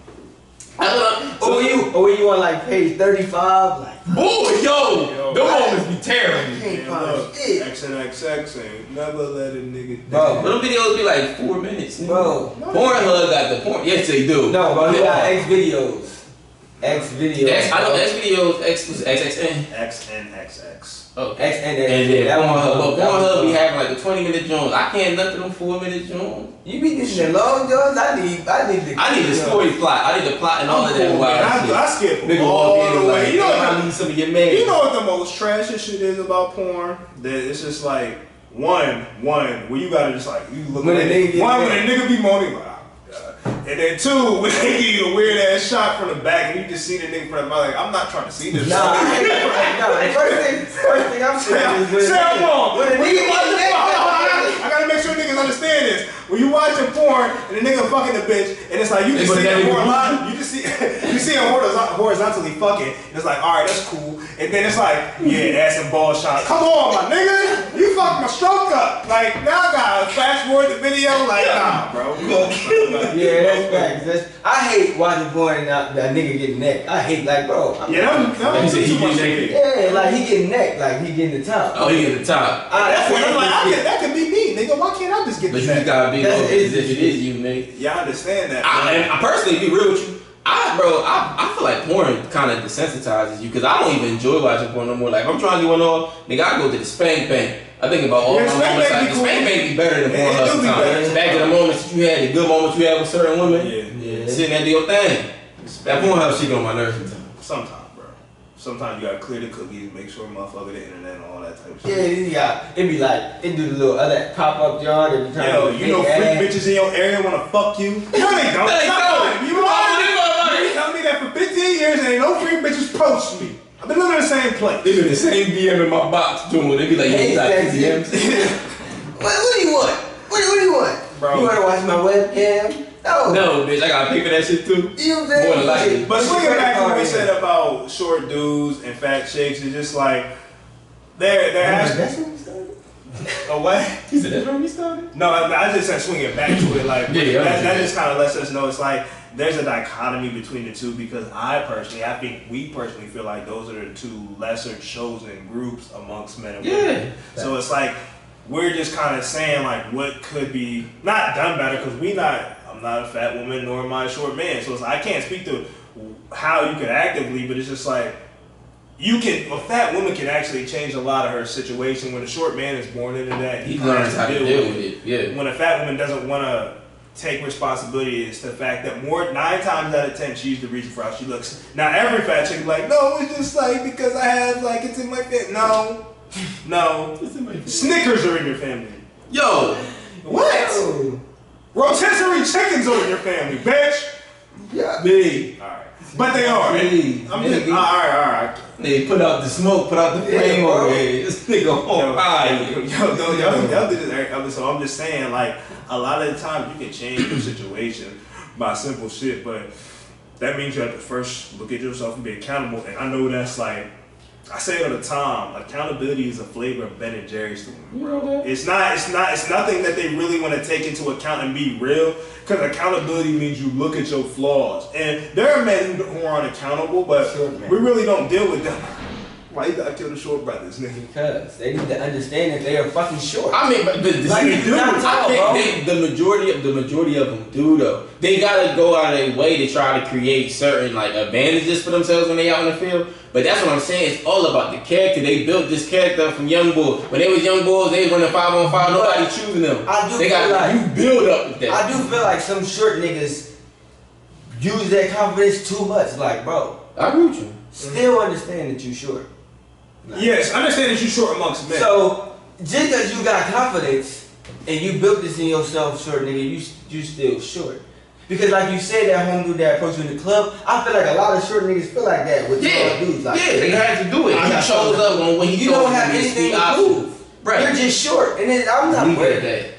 Or you on like page 35? Like, boy, yo, them moments be terrible. XNXX ain't never let a nigga down. Bro, them videos be like 4 minutes. Bro, Pornhub got the porn. Yes, they do. No, but he got X videos. I know X videos. X was XXN. XNXX. Oh, XNXX. And then Pornhub be having like the 20-minute joints. I can't nothing them 4-minute joints. You be getting the long joints. I need the story plot. I need the plot and all of that. I skip nigga all the way. Like, you know I need some of your man. You know what the most trashy shit is about porn? That it's just like one where you gotta just like you look at it. One when a nigga be moaning like, and then two, when they give you a weird ass shot from the back and you just see the nigga from the back, like, I'm not trying to see this. Nah, first thing I'm saying is say I'm wrong. I gotta make sure niggas understand this. When you watching porn and the nigga fucking the bitch, and it's like you just see him horizontally fucking, and it's like, alright, that's cool. And then it's like, yeah, ass and ball shot. Come on, my nigga, you fucked my stroke up. Like, now I gotta flash forward the video, like, nah, bro. Yeah, that's facts. I hate watching porn and that nigga getting neck. I hate, like, bro. He getting naked. Yeah, like he getting neck, like he getting the top. Oh, he getting the top. That's what I'm like. That could be me, nigga. Why can't I just get the neck? But you gotta be it is you, nigga. Yeah, I understand that. I personally, be real with you. I feel like porn kind of desensitizes you because I don't even enjoy watching porn no more. Like, if I'm trying to do one all, nigga, I go to the spank bang. I think about all my moments. Like, the spank bang be better than porn sometimes. Back to the moments that you had, the good moments you had with certain women. Yeah. Sitting there do your thing. That porn house shit on my nerves sometimes. Sometimes, bro. Sometimes you gotta clear the cookies, make sure motherfucker the internet and all that type of shit. Yeah, it be like, it do the little other pop-up jar. Yo, you know freak bitches in your area wanna fuck you? No, they don't. You tell me that for 15 years and ain't no freak bitches approached me. They live in the same place. They be the same DM in my box doing. They be like, Hey, yeah, what do you want? What do you want? Bro. You wanna watch my webcam? No, bitch, I gotta pay for that shit too. You More than likely. But swinging back to what we said about short dudes and fat chicks, it's just like there has That's when we started. a what? He said that's where we started. No, I just said swinging back to it. Like Yeah, that just kind of lets us know it's like there's a dichotomy between the two because I think we personally feel like those are the two lesser chosen groups amongst men and women. So it's like we're just kind of saying like what could be not done better because I'm not a fat woman nor am I a short man. So it's like, I can't speak to how you could actively, but it's just like a fat woman can actually change a lot of her situation. When a short man is born into that, he learns how to deal with it. Yeah. When a fat woman doesn't want to take responsibility, it's the fact that 9 times out of 10 she's the reason for how she looks. Now every fat chick is like, no, it's just like because I have like it's in my family. No, Snickers are in your family. Yo, what? Yo. Rotisserie chickens are in your family, bitch. Yeah. big. All right, but they are. I'm just all right. They put out the smoke, put out the flame over here. This nigga on fire. Y'all did this every episode. I'm just saying, like, a lot of the time you can change your situation by simple shit, but that means you have to first look at yourself and be accountable. And I know that's like, I say it all the time, accountability is a flavor of Ben and Jerry's to me, bro. It's nothing that they really want to take into account and be real, because accountability means you look at your flaws. And there are men who aren't accountable, but we really don't deal with them. Why you gotta kill the short brothers, nigga? Because they need to understand that they are fucking short. I mean, but I think the majority of them do though. They gotta go out of their way to try to create certain like advantages for themselves when they out in the field. But that's what I'm saying. It's all about the character. They built this character from young boys. When they was young boys, they was running 5-on-5. Nobody choosing them. You build up with that. I do feel like some short niggas use that confidence too much. Like, bro, I agree with you. Still understand that you short. Like, yes, understand that you short amongst men. So just because you got confidence and you built this in yourself, short nigga, you still short. Because like you said, that home dude that approached you in the club, I feel like a lot of short niggas feel like that with tall dudes. Like, they had to do it. He chose up on when he you don't have anything to prove. Right. You're just short, and then I'm not worried at that.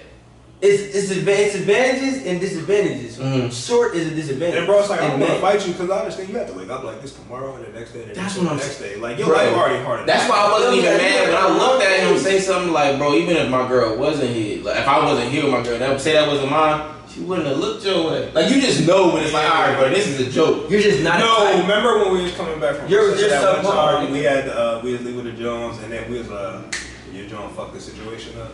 It's advantages and disadvantages. Short is a disadvantage. And bro, it's like, I don't want to fight you because I understand you have to wake up like this tomorrow and the next day and the next day. Like, your life already hard. That's why I wasn't even mad when I looked at him say something like, bro, even if my girl wasn't here, like if I wasn't here with my girl, that wasn't mine, she wouldn't have looked your way. Like, you just know when it's like, all right, bro, this is a joke. You're just not. No, remember when we was coming back from that one time, we was leaving the Jones and then we was your Jones fucked the situation up.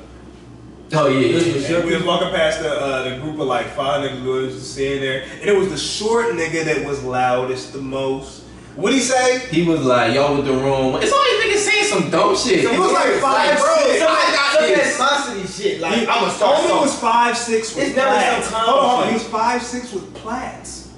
Oh yeah. And we was walking past the group of like 5 niggas who was sitting there, and it was the short nigga that was loudest the most. What'd he say? He was like, y'all with the wrong one. It's always niggas saying some dumb shit. He was like 5'6". I got this. Animosity shit. Like, I'm a star. Homie was 5'6" with it's never plaits. some Hold on, he was 5'6" with plaits.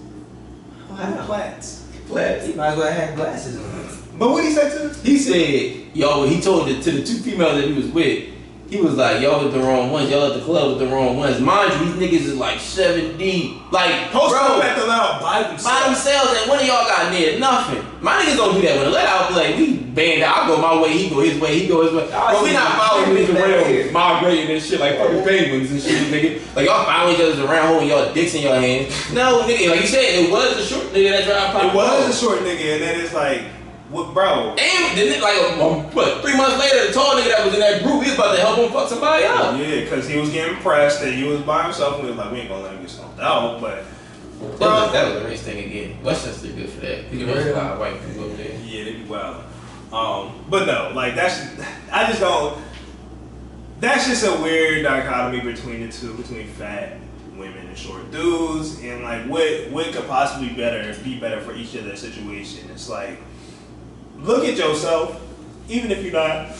Wow. Plaits. He might as well have glasses on. But what he said to us? He said, yo, he told it to the 2 females that he was with. He was like, y'all with the wrong ones. Y'all at the club with the wrong ones. Mind you, these niggas is like 7 deep. Like, Post bro, up at the loud by themselves, and one of y'all got near nothing. My niggas don't do that when the let out play. We band out. I go my way, he go his way, he go his way. But we not following niggas around, migrating and shit like fucking penguins and shit, nigga. Like, y'all following each other around, holding y'all dicks in your hands. No, nigga, like you said, it was the short nigga that tried to pop. It was a short nigga, and then it's like, what, bro? And then, like, 3 months later, the tall nigga that was in that group, he was about to help him fuck somebody up. Yeah, because he was getting pressed and he was by himself, and we was like, we ain't gonna let him get stomped out, but. That was a race thing again. Westchester good for that. You know, there's a lot of white people up there. Yeah, they be wild. But no, like, that's just a weird dichotomy between the two, between fat women and short dudes, and like, what could possibly be better for each of their situation? It's like, look at yourself, even if you're not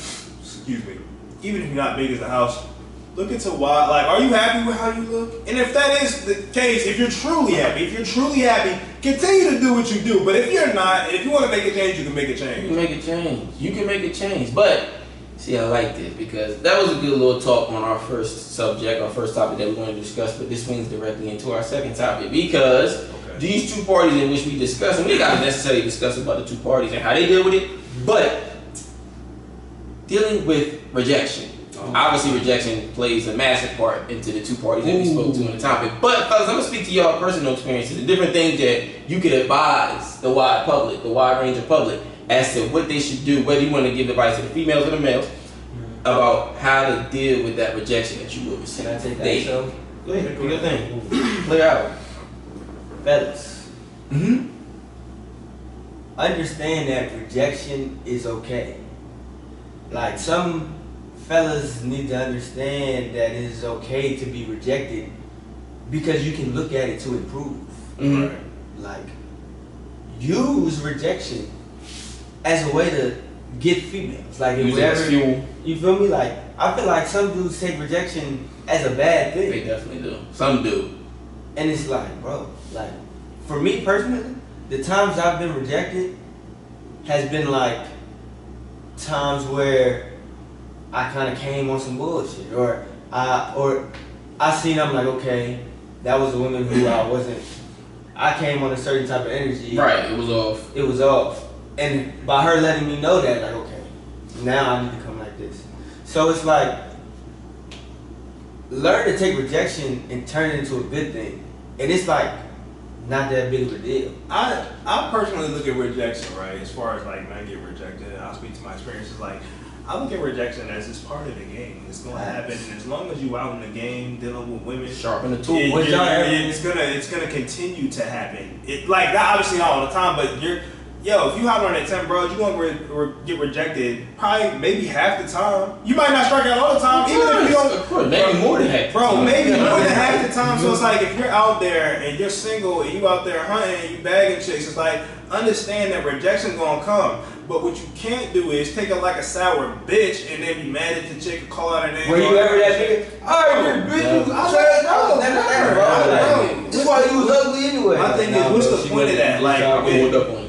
big as a house, look into why, like, are you happy with how you look? And if that is the case, if you're truly happy, continue to do what you do. But if you're not, if you want to make a change, you can make a change. You can make a change. But, see, I like this because that was a good little talk on our first subject, our first topic that we're going to discuss, but this swings directly into our second topic because these 2 parties in which we discuss, and we got to necessarily discuss about the 2 parties and how they deal with it, But dealing with rejection. Obviously, rejection plays a massive part into the two parties that we spoke to on the topic. But, fellas, I'm going to speak to y'all personal experiences and different things that you could advise the wide public, the wide range of public, as to what they should do, whether you want to give advice to the females or the males, about how to deal with that rejection that you will receive. Can I take that, show? Go ahead, do your thing. Play out. Fellas. Understand that rejection is okay. Like, some fellas need to understand that it is okay to be rejected because you can look at it to improve. Right. Like, use rejection as a way to get females. Like, if whatever, fuel. You feel me? Like, I feel like some dudes take rejection as a bad thing. They definitely do. Some do. And it's like, bro, like, for me personally, the times I've been rejected has been like times where I kind of came on some bullshit, or I seen, I'm like, okay, that was a woman who I came on a certain type of energy. Right, it was off. It was off. And by her letting me know that, like, okay, now I need to come like this. So it's like, learn to take rejection and turn it into a good thing. And it's like, not that big of a deal. I personally look at rejection, right, as far as like men get rejected, I'll speak to my experiences, like, I look at rejection as it's part of the game. It's gonna happen, and as long as you out in the game dealing with women, sharpen the tool. It's gonna continue to happen. It like that, obviously not all the time, but if you hop on that 10 bros, you're gonna get rejected probably maybe half the time. You might not strike out all the time, even if you don't. Of course, maybe more than half. Bro, maybe more than half the time. So it's like if you're out there and you're single and you out there hunting and you bagging chicks, it's like understand that rejection's gonna come. But what you can't do is take it like a sour bitch and then be mad at the chick and call out her name. Were you ever that nigga? Alright, bitch, that's why you was ugly anyway. My thing is, what's the point of that? Like,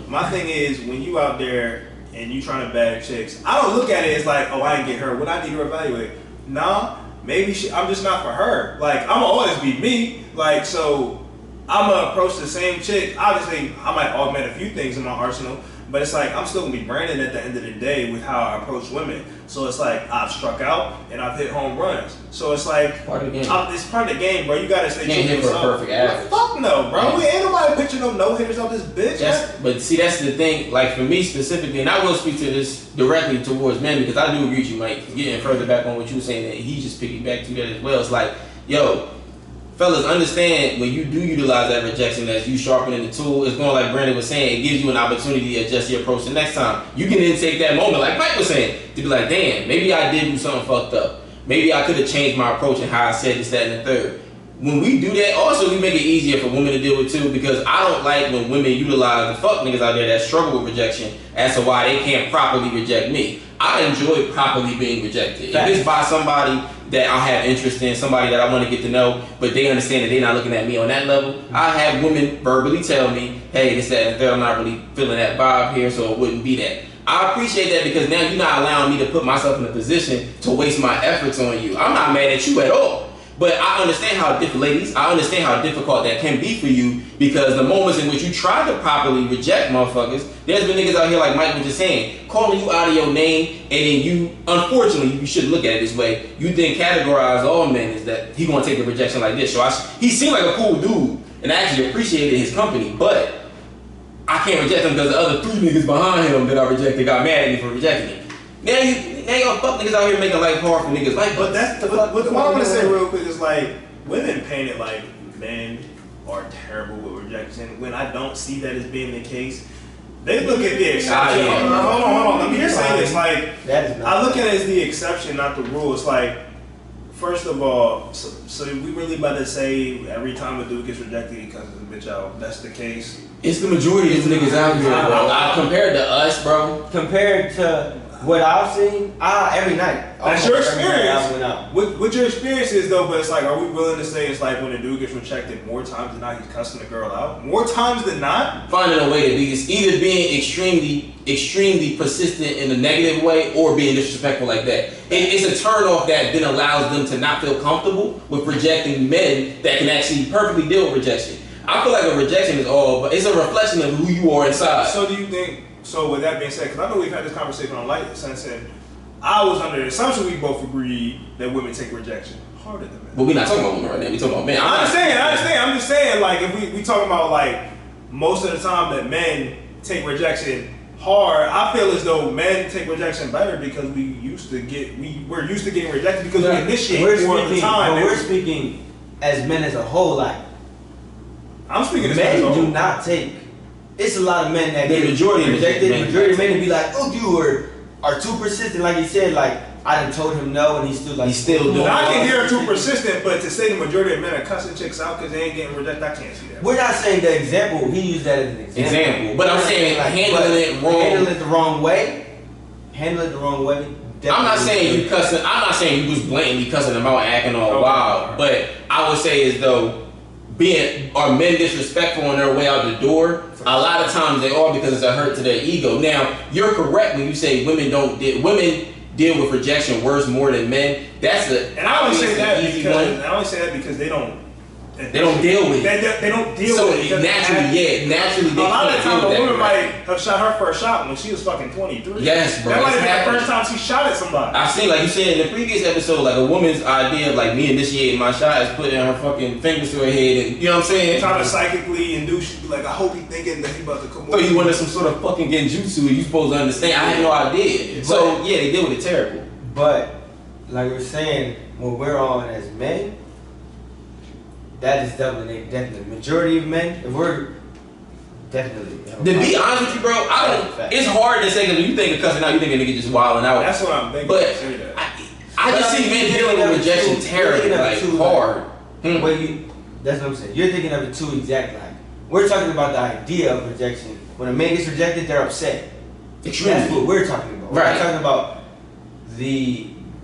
my thing is, when you out there and you trying to bag chicks, I don't look at it as like, oh, I didn't get her. What I need to evaluate? Nah, maybe I'm just not for her. Like, I'm gonna always be me. Like, so I'm gonna approach the same chick. Obviously, I might augment a few things in my arsenal. But it's like, I'm still gonna be Brandon at the end of the day with how I approach women. So it's like, I've struck out and I've hit home runs. So it's like, part of the game. It's part of the game, bro. You gotta stay true to yourself. Can't hit for a perfect average. Fuck no, bro. We ain't nobody picture no hitters on this bitch. But see, that's the thing. Like, for me specifically, and I will speak to this directly towards men because I do agree with you, Mike. Getting further back on what you were saying, that he just piggybacked to that as well. It's like, yo, fellas, understand when you do utilize that rejection as you sharpening the tool, it's going like Brandon was saying, it gives you an opportunity to adjust your approach the next time. You can then take that moment, like Mike was saying, to be like, damn, maybe I did do something fucked up. Maybe I could have changed my approach and how I said this, that, and the third. When we do that, also we make it easier for women to deal with too, because I don't like when women utilize the fuck niggas out there that struggle with rejection as to why they can't properly reject me. I enjoy properly being rejected. If it's by somebody that I have interest in, somebody that I want to get to know, but they understand that they're not looking at me on that level. I have women verbally tell me, hey, this, that, and the third, I'm not really feeling that vibe here, so it wouldn't be that. I appreciate that because now you're not allowing me to put myself in a position to waste my efforts on you. I'm not mad at you at all. But I understand how ladies, I understand how difficult that can be for you because the moments in which you try to properly reject motherfuckers, there's been niggas out here like Mike was just saying, calling you out of your name, and then you, unfortunately, you shouldn't look at it this way, you then categorize all men as that he gonna take the rejection like this. So he seemed like a cool dude, and I actually appreciated his company, but I can't reject him because the other 3 niggas behind him that I rejected got mad at me for rejecting him. Now y'all fuck niggas out here making life hard for niggas like. But that's what I want to say real quick is like women paint it like men are terrible with rejection. When I don't see that as being the case, they look at the exception. Hold on. Let me just say this. Like I look at it as the exception, not the rule. It's like, first of all, so we really about to say every time a dude gets rejected because of the bitch out. That's the case. It's the majority of these niggas out here, bro. Compared to us, bro. Compared to what I've seen, every night. That's your experience. What your experience is though, but it's like, are we willing to say it's like when a dude gets rejected more times than not, he's cussing the girl out? More times than not? Finding a way to be, either being extremely persistent in a negative way or being disrespectful like that. It's a turn off that then allows them to not feel comfortable with rejecting men that can actually perfectly deal with rejection. I feel like a rejection is all, but it's a reflection of who you are inside. So do you think so with that being said, because I know we've had this conversation on Light since then, I was under the assumption we both agreed that women take rejection harder than men. But we're not talking about women right now. We're talking about men. I understand. I'm just saying, like, if we talking about, like, most of the time that men take rejection hard, I feel as though men take rejection better because we're used to getting rejected because we initiate more of the time. But we're speaking as men as a whole, like, I'm speaking as men men do not take. It's a lot of men that the get majority rejected. men Majority of men be like, "Oh, you are too persistent." Like he said, like I done told him no, and he's still like, He still do. I can hear too persistent, but to say the majority of men are cussing chicks out because they ain't getting rejected, I can't see that. We're not saying the example. He used that as an example. But I'm saying like, handling it wrong. Handle it the wrong way. Handle it the wrong way. I'm not saying you cussing. I'm not saying you was blatantly cussing them out, and acting all wild. But I would say as though are men disrespectful on their way out the door? A lot of times they are because it's a hurt to their ego. Now you're correct when you say women deal with rejection worse more than men. And I only say that because they don't deal with it. They don't deal with it. Naturally, a lot of the time, a woman might have shot her first shot when she was fucking 23. Yes, bro. That might have been the first time she shot at somebody. I've seen, like you said in the previous episode, like a woman's idea of like me initiating my shot is putting her fucking fingers to her head, and you know what I'm saying? Trying to psychically induce you, like I hope he thinking that he about to come over. So you wanted some sort of fucking genjutsu, you supposed to understand. I had no idea. So yeah, they deal with it terrible. But like we're saying, when we're on as men, that is definitely majority of men. If we're definitely. To be honest with you, bro, it's hard to say because when you think of cussing out, you think a nigga just wilding out. That's what I'm thinking. But I just see men dealing with rejection terribly, like hard. That's what I'm saying. You're thinking of it too exact. Like we're talking about the idea of rejection. When a man gets rejected, they're upset. Extremely. That's what we're talking about. Right. We're not talking about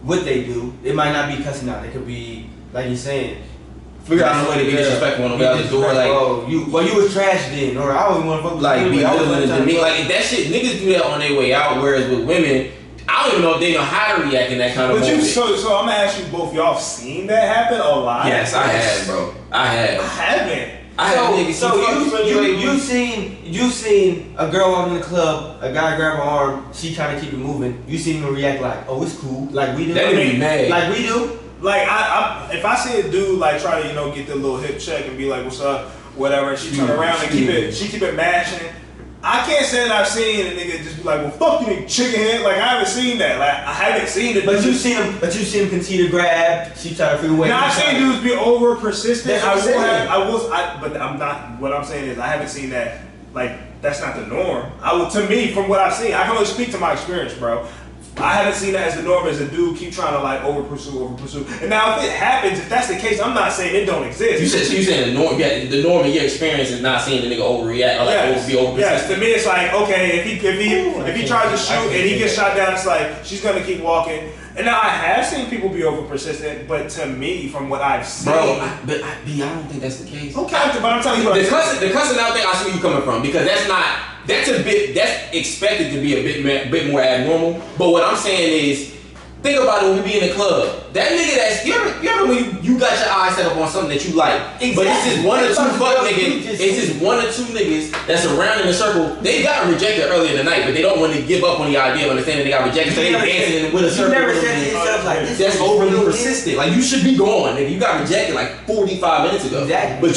what they do. It might not be cussing out. It could be like you're saying. Figure out a way to be disrespectful on the way out the door, like you was trash then, or I don't even want to fuck with like you. Be belittling to me, like that shit. Niggas do that on their way out, whereas with women, I don't even know if they know how to react in that kind of moment. So I'm gonna ask you both. Y'all seen that happen a lot? Yes, I have, bro. I have. I haven't. I have niggas. So you seen a girl out in the club, a guy grab her arm, she trying to keep it moving. You seen him react like, oh, it's cool, like we do. That would be mad. Like we do. Like if I see a dude like try to get the little hip check and be like, "What's up?" whatever, and she turn around and keep it mashing. I can't say that I've seen a nigga just be like, "Well, fuck you, chicken head." Like I haven't seen that. Like I haven't seen it. But you seen him continue to grab. She try to figure away. Now I've seen dudes be over persistent. But I'm not. What I'm saying is I haven't seen that. Like that's not the norm. To me, from what I've seen, I can only speak to my experience, bro. I haven't seen that as the norm, as a dude keep trying to like over pursue. And now if it happens, if that's the case, I'm not saying it don't exist. You saying the norm? Yeah, the norm in your experience is not seeing the nigga overreact or like be over. Yes, to me it's like okay, if he tries to shoot and he gets shot down, it's like she's gonna keep walking. And now I have seen people be over persistent, but to me, from what I've seen, I don't think that's the case. Okay, but I'm telling you what the cussing out thing. I see where you coming from because that's expected to be a bit more abnormal. But what I'm saying is, think about it when we be in the club. That nigga you ever when you got your eyes set up on something that you like, but it's just one or two niggas. It's just one or two niggas that's around in a circle. They got rejected earlier in the night, but they don't want to give up on the idea of understanding they got rejected. So they dancing with a circle. You never said to yourself like this. That's overly persistent. Like you should be gone, nigga. You got rejected like 45 minutes ago. Exactly. But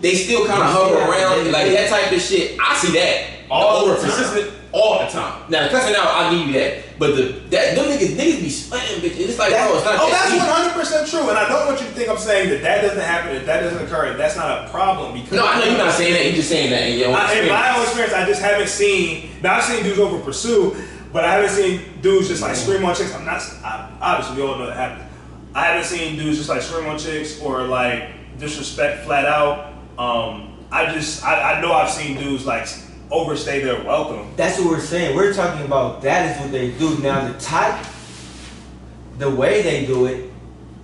they still kind of hover around like that type of shit. I see that all over persistent all the time. Now cussing out, I give you that. But them niggas be sweating, bitch. It's like, bro, it's not that that's 100% true. And I don't want you to think I'm saying that doesn't happen, if that doesn't occur, that's not a problem. Because no, I know you're not saying that. You're just saying that in your own experience. In my own experience, I just haven't seen. Now I've seen dudes over pursue, but I haven't seen dudes just like scream on chicks. Obviously we all know that happens. I haven't seen dudes just like scream on chicks or like disrespect flat out. I know I've seen dudes like overstay their welcome. That's what we're saying. We're talking about that is what they do. Now the way they do it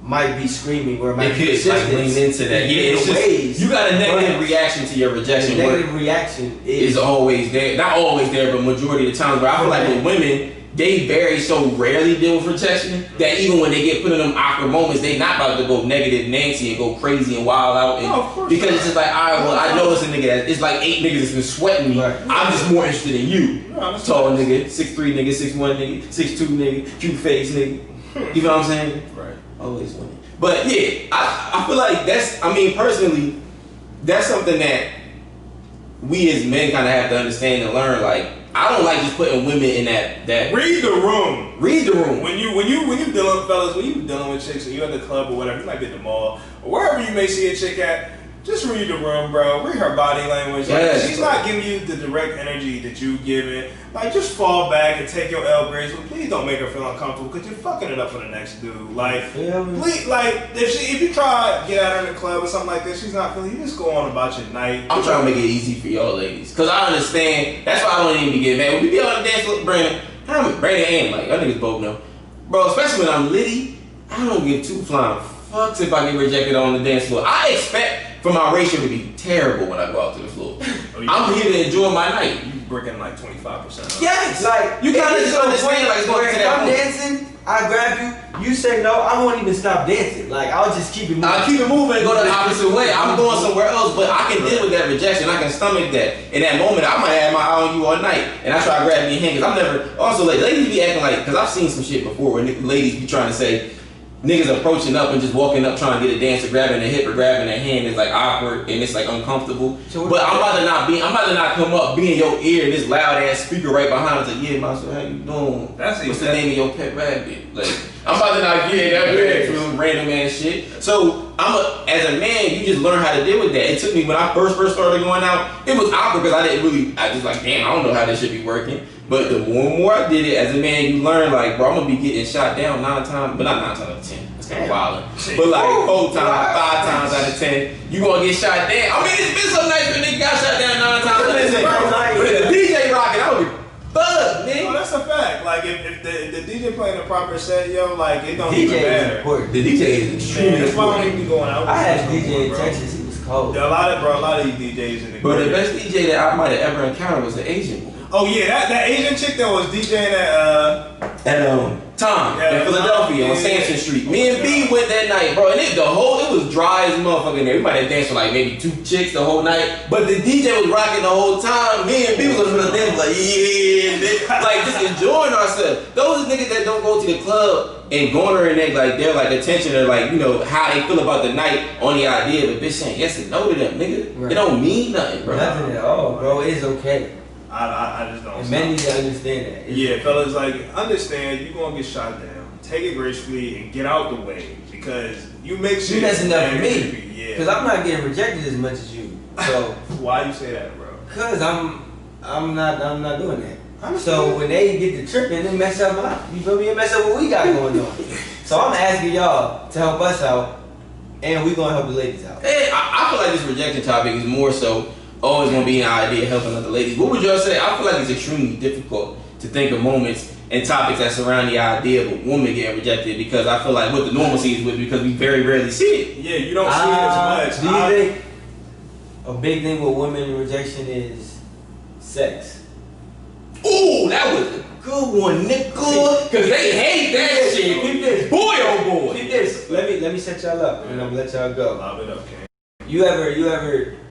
might be screaming or might be like lean into that. Yeah, it's just, you got a negative reaction to your rejection. The negative reaction is always there. Not always there, but majority of the time. But I feel like with women, they very so rarely deal with rejection that even when they get put in them awkward moments, they not about to go negative Nancy and go crazy and wild out. And, because it's just like, all right, well, I know it's a nigga that it's like 8 niggas that's been sweating me. Right. I'm just more interested in you. Tall nigga, 6'3 nigga, 6'1 nigga, 6'2 nigga, cute face nigga. You know what I'm saying? Right. Always winning. But yeah, I feel like that's, I mean, personally, that's something that we as men kind of have to understand and learn. Like, I don't like just putting women in that. Read the room. Read the room. When you dealing, fellas, when you dealing with chicks and you at the club or whatever, you might be at the mall or wherever you may see a chick at. Just read the room, bro. Read her body language. Like, yes, she's not giving you the direct energy that you give it. Like, just fall back and take your L gracefully. Please don't make her feel uncomfortable because you're fucking it up for the next dude. Like, please, like if you try to get at her in the club or something like that, she's not feeling. You just go on about your night. I'm trying to make it easy for y'all ladies because I understand. That's why I don't even get mad when we be on the dance floor. Brandon and Mike, y'all niggas both know, bro. Especially when I'm litty, I don't give two flying fucks if I get rejected on the dance floor. I expect for my ratio to be terrible when I go out to the floor. I'm here to enjoy my night. You breaking like 25%. Yes, like you kind of just understand. Like, I'm dancing, I grab you, you say no, I won't even stop dancing. Like, I'll just keep it moving. I'll keep it moving and go the opposite way. I'm going somewhere else, but I can deal with that rejection. I can stomach that. In that moment, I might have my eye on you all night, and I try to grab your hand because I'm never. Also, like, ladies be acting like, because I've seen some shit before where ladies be trying to say. Niggas approaching up and just walking up trying to get a dancer, grabbing their hip or grabbing their hand is like awkward and it's like uncomfortable. So but I'm about to not come up, be in your ear, and this loud ass speaker right behind us like, yeah, Master, how you doing? What's the name of your pet rabbit? Like, I'm about to not get that weird from random ass shit. So as a man, you just learn how to deal with that. It took me when I first started going out, it was awkward because I just like, damn, I don't know how this should be working. But the more and more I did it, as a man, you learn like, bro, I'm gonna be getting shot down 9 times, but not 9 times out of 10. It's kind of wild. But like 4 times, 5 times out of 10, you gonna get shot down. I mean, it's been so nice when nigga got shot down 9 times out of 10. But if the DJ rocking, I would be fucked, man. No, that's a fact. Like if the DJ playing a proper set, yo, like it don't even matter. The DJ is extremely That's why I don't even be going out. I had a DJ in Texas. He was cold. A lot of these DJs in the. But the best DJ that I might have ever encountered was the Asian boy. Oh yeah, that Asian chick that was DJing at Tom in Philadelphia on Sampson Street. Me and B went that night, bro, and it was dry as a motherfucker in there. We might have danced for like maybe 2 chicks the whole night, but the DJ was rocking the whole time. Me and B was looking at them like, yeah, like just enjoying ourselves. Those are niggas that don't go to the club and garner and like their like attention or like, you know, how they feel about the night on the idea of a bitch saying yes and no to them, nigga. Right. It don't mean nothing, bro. Nothing at all, bro. It's okay. I just don't. And men need to understand that. Yeah, fellas, like understand you're gonna get shot down. Take it gracefully and get out the way because you make shit. You messing up for me. Yeah. Because I'm not getting rejected as much as you. So why you say that, bro? Because I'm not doing that. So when they get to tripping, they mess up you feel me? They mess up what we got going on. So I'm asking y'all to help us out, and we gonna help the ladies out. Hey, I feel like this rejection topic is more so always gonna be an idea of helping other ladies. What would y'all say? I feel like it's extremely difficult to think of moments and topics that surround the idea of a woman getting rejected because I feel like what the normalcy is with because we very rarely see it. Yeah, you don't see it as much. Do you think a big thing with women rejection is sex? Ooh, that was a good one, nigga. Cause they hate that shit. Keep this. Boy, oh boy. Keep this. Let me set y'all up and I'm gonna let y'all go. Lob it up, King. You ever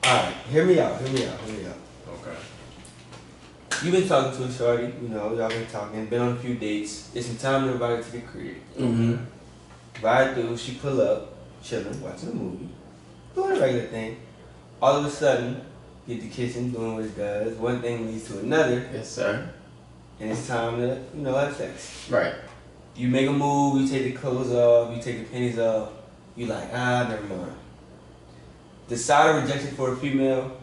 Alright, hear me out. Okay. You've been talking to a shorty, you know, y'all been talking, been on a few dates. It's some time to invite her to the crib. Mm-hmm. Ride through, she pull up, chilling, watching a movie, doing a regular thing. All of a sudden, get to kissing, doing what it does. One thing leads to another. Yes, sir. And it's time to, you know, have sex. Right. You make a move, you take the clothes off, you take the panties off. You like, never mind. The side of rejection for a female,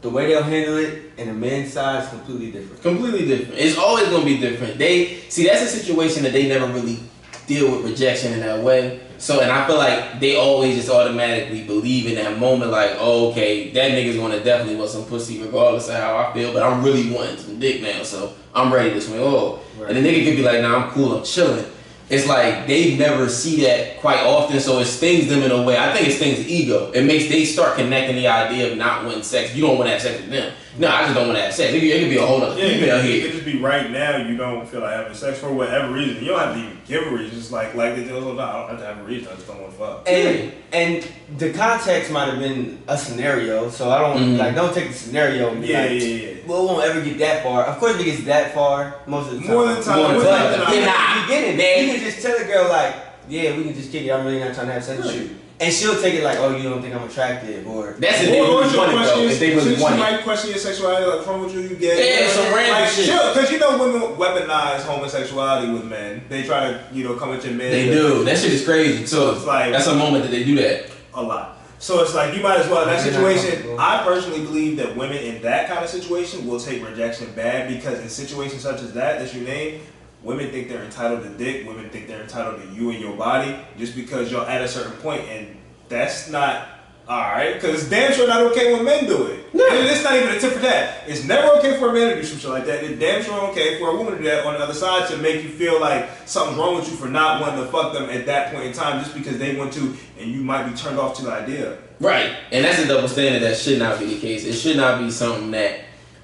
the way they'll handle it, and the men's side is completely different. Completely different. It's always gonna be different. That's a situation that they never really deal with rejection in that way. So, and I feel like they always just automatically believe in that moment, like, oh, okay, that nigga's gonna definitely want some pussy regardless of how I feel, but I'm really wanting some dick now, so I'm ready to swing off. Right. And the nigga could be like, nah, I'm cool, I'm chilling. It's like they never see that quite often, so it stings them in a way. I think it stings the ego. They start connecting the idea of not wanting sex. You don't want to have sex with them. No, I just don't want to have sex. It could be a whole other female here. It could just be right now you don't feel like having sex for whatever reason. You don't have to even give a reason. It's like they do, no, I don't have to have a reason. I just don't want to fuck. And the context might have been a scenario, so I don't don't take the scenario and be well, it won't ever get that far. Of course, it gets that far most of the time. More than time. You get it, man. You can just tell a girl like, yeah, we can just kick it. I'm really not trying to have sex with you. And she'll take it like, oh, you don't think I'm attractive, or that's if they really want it though. If they really want it, she might question your sexuality, like, from what you get. Yeah, some random shit. Because you know women weaponize homosexuality with men. They try to come at your men. They do. That shit is crazy. So it's like that's a moment that they do that a lot. So it's like you might as well in that situation. I personally believe that women in that kind of situation will take rejection bad because in situations such as that you name. Women think they're entitled to dick. Women think they're entitled to you and your body just because you're at a certain point, and that's not alright. Because it's damn sure not okay when men do it. No. And it's not even a tip for that. It's never okay for a man to do some shit like that. It's damn sure okay for a woman to do that on the other side to make you feel like something's wrong with you for not wanting to fuck them at that point in time just because they want to, and you might be turned off to the idea. Right, and that's a double standard that should not be the case. It should not be something that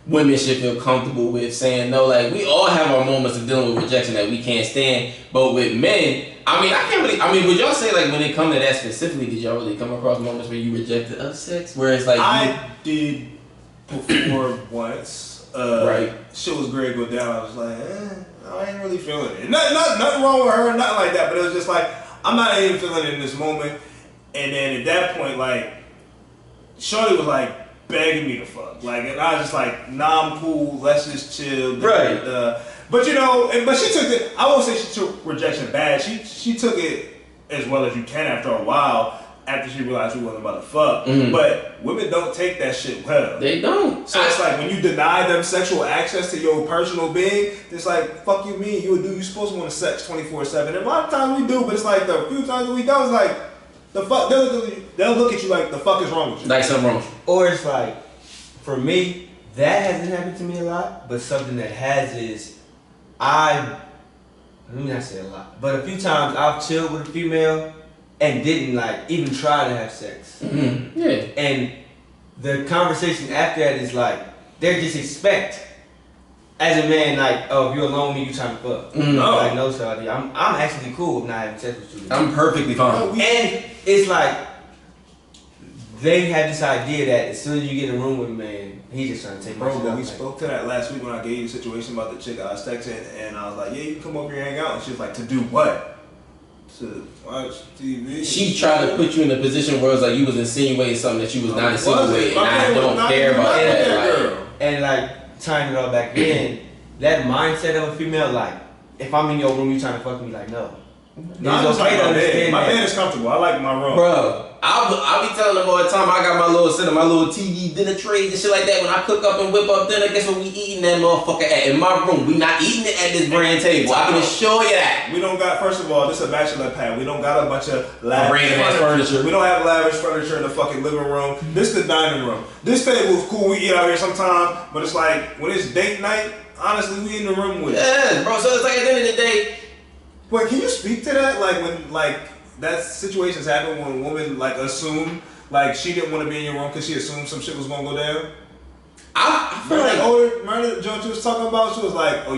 women should feel comfortable with saying no. Like, we all have our moments of dealing with rejection that we can't stand, but with men, would y'all say, like, when it comes to that specifically, did y'all really come across moments where you rejected us sex? Where it's like I did before once. Right. Shit was great go down. I was like, I ain't really feeling it. Nothing wrong with her, nothing like that, but it was just like, I'm not even feeling it in this moment. And then at that point, like, shorty was like, begging me to fuck, like, and I was just like, nah, I'm cool, let's just chill. Right. But you know, but she took it. I won't say she took rejection bad. She took it as well as you can after a while. After she realized we wasn't about to fuck. Mm-hmm. But women don't take that shit well. They don't. So it's like when you deny them sexual access to your personal being, it's like, fuck you mean? You supposed to want to sex 24/7. And a lot of times we do, but it's like the few times that we don't, it's like, the fuck, they'll look at you like, the fuck is wrong with you? Like something wrong. Or it's like, for me, that hasn't happened to me a lot, but something that has is, let me not say a lot, but a few times I've chilled with a female and didn't like even try to have sex. Mm-hmm. Yeah. And the conversation after that is like, they just expect, as a man, like, oh, if you're alone with me, you trying to fuck. Mm-hmm. Like, no, shawty, I'm actually cool with not having sex with you. I'm perfectly fine. And it's like, they have this idea that as soon as you get in a room with a man, he's just trying to take my shit. Bro, we spoke to that last week when I gave you the situation about the chick I was texting, and I was like, yeah, you can come over here and hang out. And she was like, to do what? To watch TV. She tried to put you in a position where it was like you was insinuating something that you was not insinuating, and I don't care about that. And like, tying it all back in, that mindset of a female, like, if I'm in your room, you trying to fuck me, like, no. No, it's okay to understand. My bed is comfortable. I like my room. Bro, I'll be telling them all the time, I got my little TV dinner trays and shit like that. When I cook up and whip up dinner, guess what we eating that motherfucker at? In my room. We not eating it at this brand table. I can assure you that. We don't got, first of all, this is a bachelor pad. We don't got a bunch of lavish furniture. We don't have lavish furniture in the fucking living room. This is the dining room. This table is cool. We eat out here sometime, but it's like, when it's date night, honestly, we in the room with it. Yeah, bro, so it's like at the end of the day. Wait, can you speak to that? Like when, like, that situations happen when a woman, like, assumed, like, she didn't want to be in your room because she assumed some shit was going to go down? I feel Remember like remember the joke you was talking about? She was like, "Oh,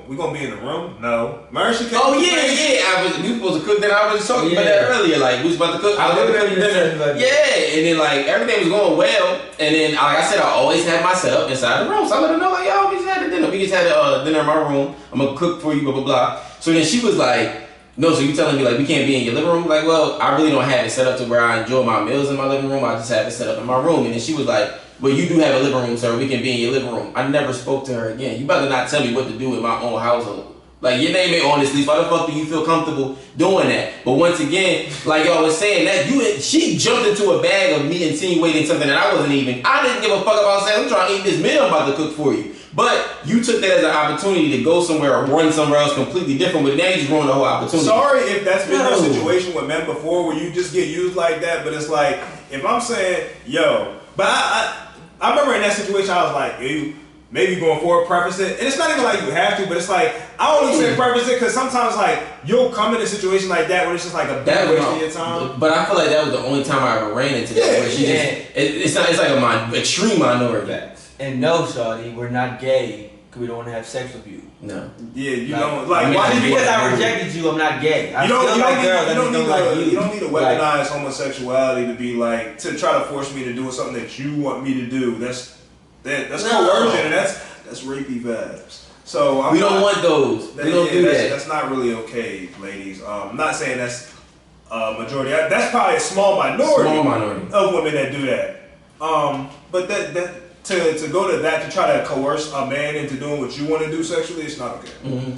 we gonna be in the room?" No. Remember she came. Oh yeah. We was supposed to cook dinner. I was talking about that earlier. Like we was about to cook. I was about to cook dinner. Yeah, and then like everything was going well, and then like I said, I always had my setup inside the room. So I let her know like, yo, we just had a dinner. We just had a dinner in my room. I'm gonna cook for you, blah blah blah. So then she was like, no, so you telling me like we can't be in your living room? Like, well, I really don't have it set up to where I enjoy my meals in my living room. I just have it set up in my room. And then she was like, well, you do have a living room, sir. We can be in your living room. I never spoke to her again. You better not tell me what to do in my own household. Like, your name ain't on this list. Why the fuck do you feel comfortable doing that? But once again, like y'all was saying, that she jumped into a bag of me insinuating something that I wasn't even. I didn't give a fuck about saying, I'm trying to eat this meal I'm about to cook for you. But you took that as an opportunity to go somewhere or run somewhere else completely different, but now you just ruined the whole opportunity. Sorry if that's been your situation with men before where you just get used like that, but it's like, if I'm saying, yo, but I remember in that situation, I was like, you maybe going forward, preface it. And it's not even like you have to, but it's like, I only say preface it because sometimes like, you'll come in a situation like that where it's just like a bad waste of your time. But I feel like that was the only time I ever ran into that. Where she it's like a extreme minority. And no, shawty, we're not gay because we don't want to have sex with you. No. Yeah, you don't like. Why just because I rejected you, I'm not gay. You don't need to weaponize homosexuality to be like to try to force me to do something that you want me to do. That's coercion, and that's rapey vibes. So we don't want those. We don't do that. That's not really okay, ladies. I'm not saying that's majority. That's probably a small minority of women that do that. But that. To go to that to try to coerce a man into doing what you want to do sexually, it's not okay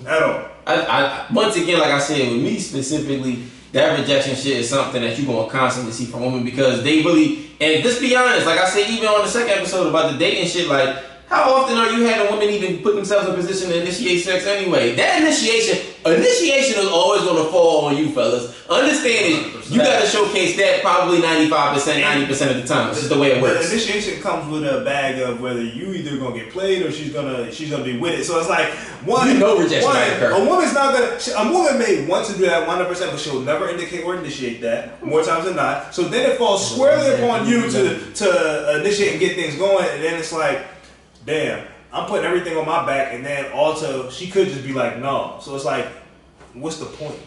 at all. I once again, like I said, with me specifically, that rejection shit is something that you're gonna constantly see from women because they really, and just be honest, like I said, even on the second episode about the dating shit, like how often are you having women even put themselves in a position to initiate sex anyway? That initiation is always gonna fall on you, fellas. Understand it. You gotta showcase that probably 95%, 90% of the time. It's just the way it works. The initiation comes with a bag of whether you either gonna get played or she's gonna be with it. So it's like rejection might occur. A woman's not gonna. A woman may want to do that 100%, but she'll never indicate or initiate that more times than not. So then it falls squarely upon you to initiate and get things going, and then it's like, damn, I'm putting everything on my back, and then also she could just be like, no. So it's like, what's the point?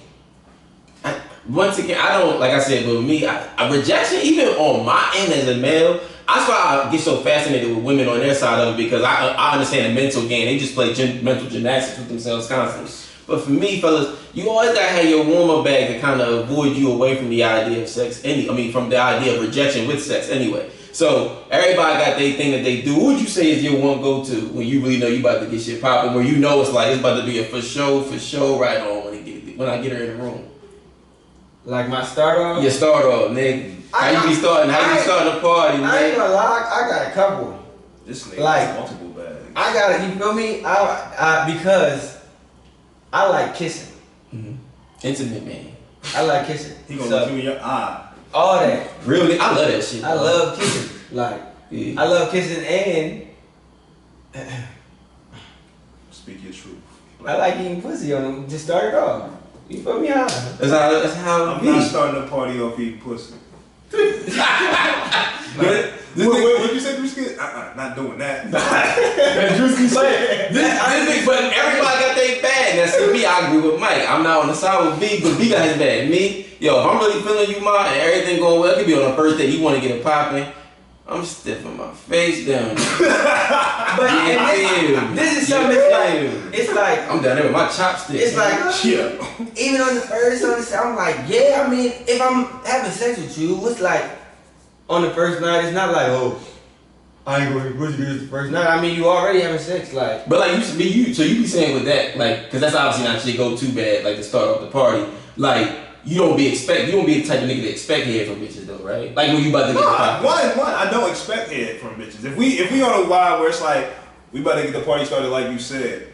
Once again, I don't, like I said, but with me, I rejection, even on my end as a male, that's why I get so fascinated with women on their side of it because I understand the mental game. They just play mental gymnastics with themselves constantly. But for me, fellas, you always gotta have your warm-up bag to kind of avoid you away from the idea of sex. From the idea of rejection with sex anyway. So everybody got their thing that they do. What would you say is your one go-to when you really know you about to get shit popping, where you know it's like it's about to be a for sure right on when I get her in the room? Like my start off? Your start off, nigga. How you be starting a party, man? I ain't gonna lie, I got a couple. This nigga has multiple bags. I got it, you feel me? Because I like kissing. Mm-hmm. Intimate, man. I like kissing. He gonna look you in your eye. All that. Really? I love that shit. I love kissing. Like, yeah. I love kissing and speak your truth. I like eating pussy on them. Just start it off. You feel me out? That's how I'm not starting a party off eating pussy. What you say, Drewski? Not doing that. But everybody got their bag. Now, see me, I agree with Mike. I'm not on the side with B, but B got his bag. Me, yo, if I'm really feeling you, Ma, and everything going well, it could be on the first day. You want to get it popping. I'm stiffing my face down. But this is something. It's like I'm down there with my chopsticks. It's like even on the first, I'm like, yeah. I mean, if I'm having sex with you, it's like on the first night. It's not like, oh, I ain't going to pussy this the first night. I mean, you already having sex, like. But like so you be saying with that, like, because that's obviously not shit go too bad, like to start off the party, like. You don't be the type of nigga to expect head from bitches though, right? Like when you about to get one, I don't expect head from bitches. If we on a vibe where it's like we about to get the party started, like you said,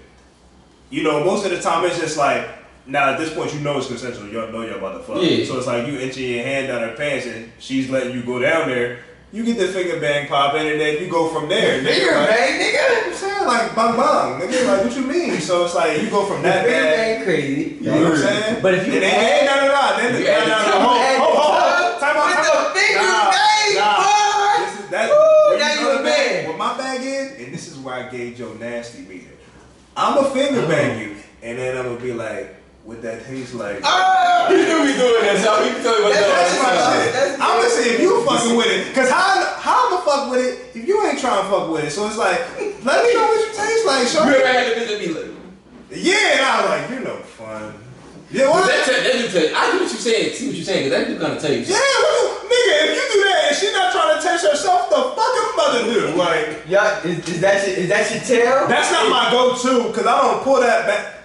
you know, most of the time it's just like now at this point you know it's consensual. You know you're about to fuck. Yeah. So it's like you inching your hand down her pants and she's letting you go down there. You get the finger bang popping and then you go from there. Finger bang, nigga. I'm saying like bang bang, nigga. Like what you mean? So it's like you go from that finger bang crazy. You know what I'm saying? But if you no. Time out. Finger bang, This is that. now you a man. What my bag is, and where I gauge your nasty meter. I'ma finger bang you, and then I'm gonna be like, what that tastes like. Ah! You do be doing that, so you can tell me what that's my shit. I'm gonna see if you fucking with it. Cause how I'ma fuck with it if you ain't trying to fuck with it? So it's like, let me know what you taste like. Show me. You ever had a bitch that be like, yeah, and I was like, you're no fun. Yeah, what? I get what you're saying. See what you're saying, because that dude gonna tell you. Yeah, nigga, if you do that and she not trying to taste herself, the fuck am I about to do? Like, yeah, is that your tail? that's not my go-to, cause I don't pull that back.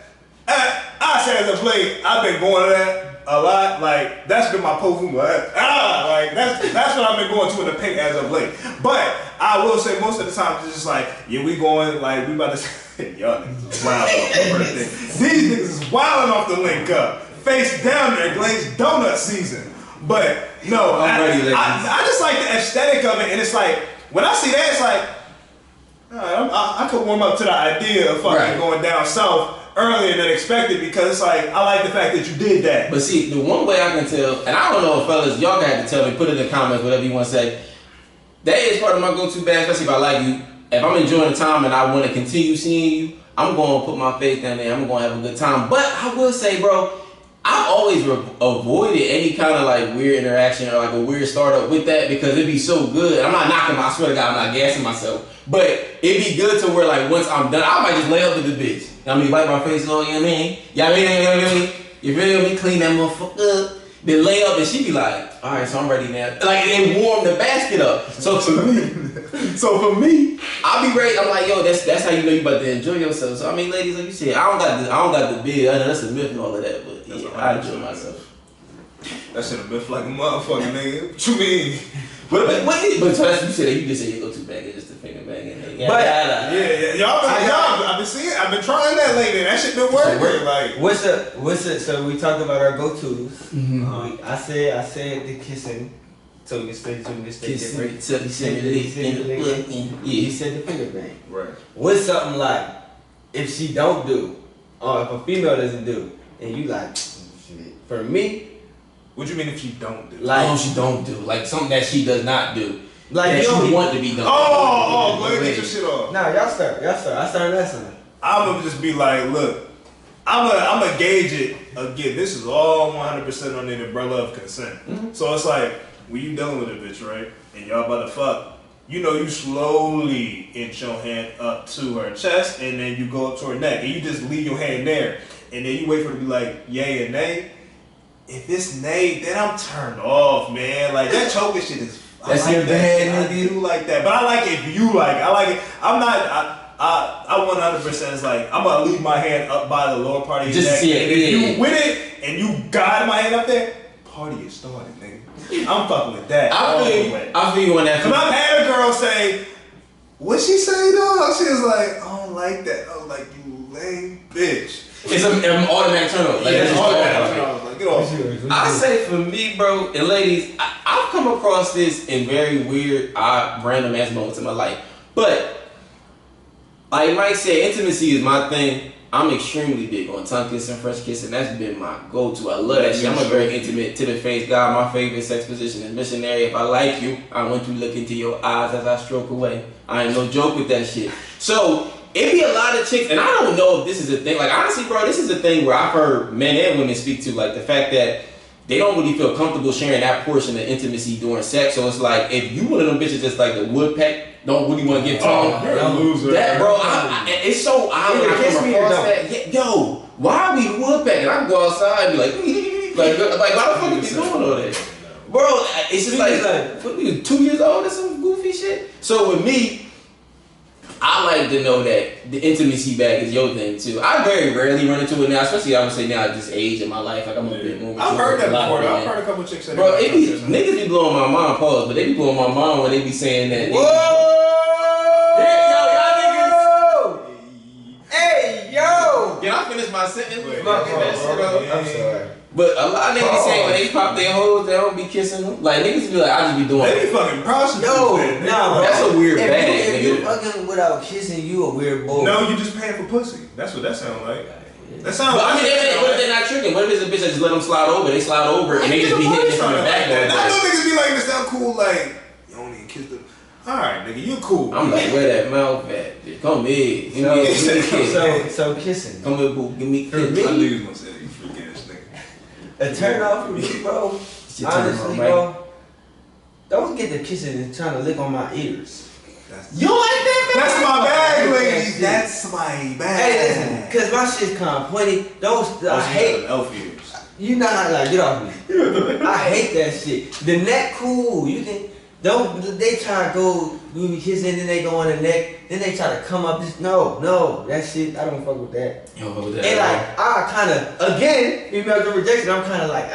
I say as a play, I've been going to that a lot. Like, that's been my pofu. Like that's what I've been going to in the paint as of late. But I will say most of the time it's just like, yeah, we going like we about to say, y'all niggas is wild off the birthday. These niggas is wilding off the link up. Face down there, glazed donut season. But no, I just like the aesthetic of it, and it's like when I see that, it's like I could warm up to the idea of fucking going down south earlier than expected, because it's like I like the fact that you did that. But see, the one way I can tell, and I don't know if fellas, y'all got to tell me, put it in the comments, whatever you want to say. That is part of my go-to bag, especially if I like you. If I'm enjoying the time and I want to continue seeing you, I'm going to put my face down there. I'm going to have a good time. But I will say, bro, I've always avoided any kind of like weird interaction or like a weird startup with that, because it'd be so good. I'm not knocking I swear to God, I'm not gassing myself. But it'd be good to where like once I'm done, I might just lay up with the bitch. I mean, wipe my face, you know what I mean? You know what I mean? You feel me? Clean that motherfucker up. Then lay up and she be like, all right, so I'm ready now. Like, and warm the basket up. So for me, I'll be ready. I'm like, yo, that's how you know you about to enjoy yourself. So I mean, ladies, like you said, I don't got the bid. I know that's a myth and all of that, but yeah, I enjoy myself. That shit a myth like a motherfucker, nigga. What you mean? But so that's what you said. You just said you go too bag, just the finger bag in there. I've been seeing. I've been trying that lately. That shit been working. Like, what's it? So we talked about our go-tos. Mm-hmm. I said the kissing. So we stay different. So he said he said the finger bang. Right. What's something like if she don't do, or if a female doesn't do, and you like, shit. For me. What do you mean if she don't do? Like, she don't do. Like something that she does not do. Like that she want to be done. Oh, go ahead and get your shit off. Nah, y'all start. I started last time. I'm gonna just be like, look, I'm gonna gauge it again. This is all 100% under the umbrella of consent. Mm-hmm. So it's like when you dealing with a bitch, right, and y'all about to fuck, you know, you slowly inch your hand up to her chest, and then you go up to her neck, and you just leave your hand there, and then you wait for her to be like yay or nay. If it's nay, then I'm turned off, man. Like that choking shit is. That's your bad, nigga. I do like that, but I like it if you like it. I like it. I'm not. I 100% is like I'm gonna leave my hand up by the lower part of your neck. If you with it and you got my hand up there, party is started, nigga. I'm fucking with that. I feel you on that. Cause I've had a girl say, "What she say, dog?" She was like, "I don't like that." I was like, "You lame bitch." It's an automatic turn off. Like, it's automatic turn off. Like, get off. I say for me, bro, and ladies, I've come across this in very weird, odd, random ass moments in my life. But like Mike said, intimacy is my thing. I'm extremely big on tongue kissing, French kissing. That's been my go-to. I love that shit. I'm a very intimate, to the face guy. My favorite sex position is missionary. If I like you, I want to look into your eyes as I stroke away. I ain't no joke with that shit. So it be a lot of chicks, and I don't know if this is a thing. Like, honestly, bro, this is a thing where I've heard men and women speak to, like, the fact that they don't really feel comfortable sharing that portion of intimacy during sex. So it's like, if you one of them bitches that's like the woodpeck, don't really want to get tongue. You're a loser. That, bro, it's so odd when I come across that. Yo, why are we woodpeck? And I can go outside and be like, why the fuck are you doing all that? Bro, it's just like, what, we 2 years old or some goofy shit? So with me, I like to know that the intimacy bag is your thing too. I very rarely run into it now, especially I would say now at this age in my life, like I'm a bit more mature. I've heard that before. I've heard a couple chicks say that. Bro, niggas be blowing my mind, pause, but they be blowing my mind when they be saying that. Whoa! Hey, yo! Can I finish my sentence? I'm sorry. But a lot of niggas saying when they pop their hoes, they don't be kissing them. Like niggas be like, I just be doing. They be fucking prostitutes. Yo, nah, that's a weird bag. If you fucking without kissing, you a weird boy. No, you just paying for pussy. That's what that sounds like. That sounds. But I mean, what if they're not tricking? What if it's a bitch that just let them slide over? They slide over and they just be hitting it from the back. I know niggas be like, this sound cool. Like you don't even kiss them. Alright, nigga, you cool. I'm like, where that mouth at? Come here. Give me a kiss. So kissing. Come here, boo. Give me a kiss. I knew you was gonna say that, you freak ass nigga. A turn off for me, bro. Honestly, bro. Don't get the kissing and trying to lick on my ears. You don't like that, man? That's my bag, ladies. That's my bag. Hey, listen, cause my shit's kind of pointy. I hate elf ears. You know how like get off me. I hate that shit. The neck cool. You can don't. They try to go. We be kissing, then they go on the neck. Then they try to come up. Just no. That shit. I don't fuck with that. You don't fuck with that. And like I kind of again, female to rejection. I'm kind of like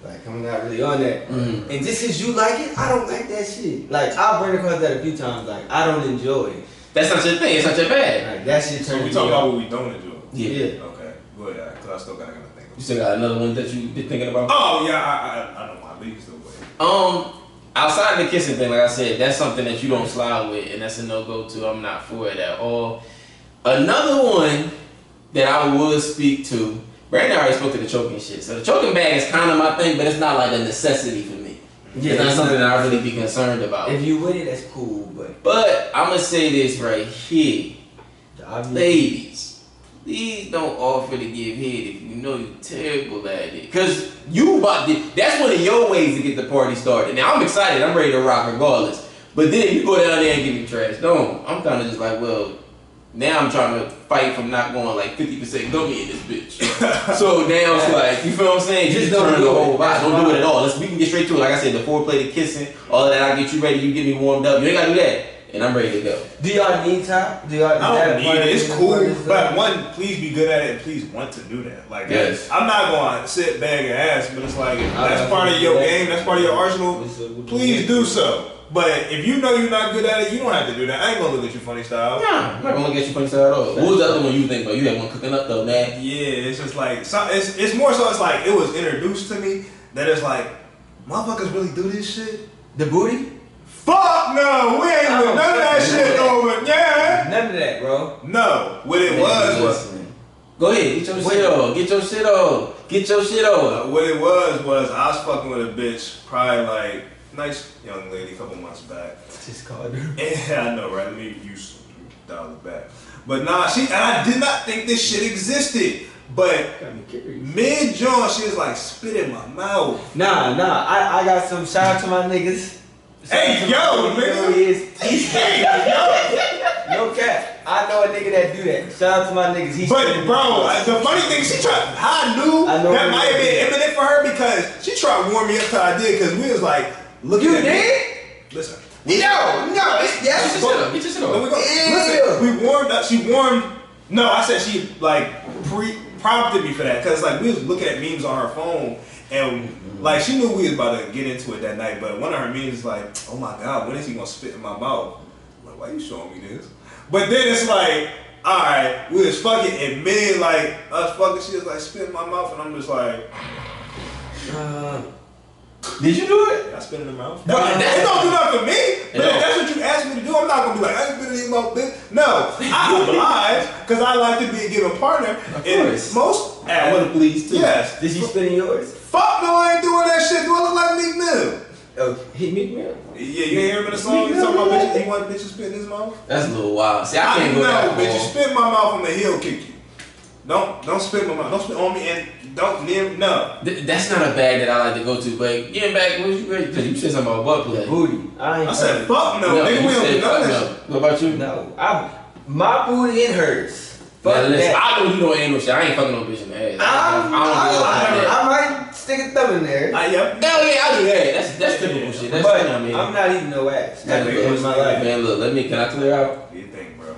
like I'm not really on that. Mm-hmm. And just cause you like it, I don't like that shit. Like I've run across that a few times. Like I don't enjoy it. That's not your thing. It's not your bag. Like that shit. So we talking about what we don't enjoy. Yeah. Okay. Go ahead. Cause I still gotta think. You still got another one that you been thinking about? Oh yeah, I don't want to leave still. Outside of the kissing thing, like I said, that's something that you don't slide with, and that's a no-go to. I'm not for it at all. Another one that I would speak to. Brandon already spoke to the choking shit, so the choking bag is kind of my thing, but it's not like a necessity for me. Yeah, it's not something that I really be concerned about. If you with it, that's cool, But I'm gonna say this right here, ladies, please don't offer to give head if you know you're terrible at it, cause that's one of your ways to get the party started. Now I'm excited, I'm ready to rock regardless. But then if you go down there and give me trash, I'm kind of just like, well, now I'm trying to fight from not going like 50% gummy in this bitch. So now it's like, you feel what I'm saying? Just don't turn the whole vibe. Don't do it at all. We can get straight to it. Like I said, the foreplay, the kissing, all of that. I'll get you ready. You get me warmed up. You ain't gotta do that. And I'm ready to go. Do y'all need time? I don't need it. It's cool. But one, please be good at it and please want to do that. Like, yes. I'm not going to sit, bag, and ask, but it's like, if that's part of your game, that's part of your arsenal, please do so. But if you know you're not good at it, you don't have to do that. I ain't going to look at you funny style. Nah, I'm not going to look at you funny style at all. What was the other one you think about? You had one cooking up though, man. Yeah, it's just like, it's more so it's like, it was introduced to me that it's like, motherfuckers really do this shit? The booty? Fuck no, we ain't with none of that shit over. Yeah. None of that, bro. No. What it was. Go ahead, get your shit on. Get your shit on. Get your shit on. What it was I was fucking with a bitch, probably like nice young lady, a couple months back. Just called her. Yeah, I know, right? Let me use $1 back. But nah, and I did not think this shit existed. But mid-John, she was like spit in my mouth. Nah, I got some shout out to my niggas. Hey, yo, nigga. No cap. I know a nigga that do that. Shout out to my niggas. But bro, the funny thing, she tried. I knew that might have been imminent for her because she tried to warm me up to the idea because we was like, looking at me. Listen. No. It's Get your shit on. Listen, we warmed up. She warmed. No, I said she like prompted me for that because like we was looking at memes on her phone. And like she knew we was about to get into it that night, but one of her memes is like, "Oh my God, when is he gonna spit in my mouth?" I'm like, why you showing me this? But then it's like, all right, we was fucking, and mid like us fucking, she was like spit in my mouth, and I'm just like, did you do it? I spit in the mouth. It don't do nothing for me. But if that's what you asked me to do, I'm not gonna be like, I ain't spit in his mouth, bitch. No, I oblige because I like to be a given partner. Of course. Most I want to please too. Yes. Did she spit in yours? Fuck no, I ain't doing that shit. Do I look like Meek Mill? Oh, he Meek Mill? Yeah, you ain't hear him in the song? You talking about bitches? He want bitches spit in his mouth? That's a little wild. See, I can't go that bitch, you spit in my mouth, I'm a heel kick you. Don't spit in my mouth. Don't spit on me and don't near no. That's not a bag that I like to go to, but getting back, what you ready? Because you said something about butt play. Booty. I said fuck no. Nigga, we don't do none of that. What about you? No. My booty and hers. Now, listen, I know you don't ain't no shit. I ain't fucking no bitch in the ass. I might stick a thumb in there. Yep. Hell yeah, I do that. That's typical shit. That's but I mean. I'm not eating no ass. Man, look, can I clear out? What do you think, bro?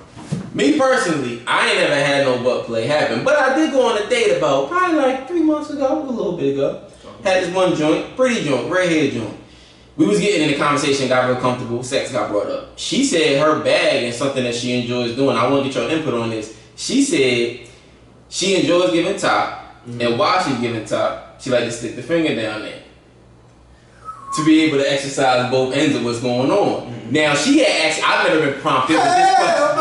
Me personally, I ain't never had no butt play happen, but I did go on a date about probably like 3 months ago, a little bit ago. Had this one joint, pretty joint, redhead joint. We was getting in a conversation, got real comfortable, sex got brought up. She said her bag is something that she enjoys doing. I want to get your input on this. She said she enjoys giving top, and while she's giving top, she like to stick the finger down there to be able to exercise both ends of what's going on. Now she had asked, I've never been prompted with this question.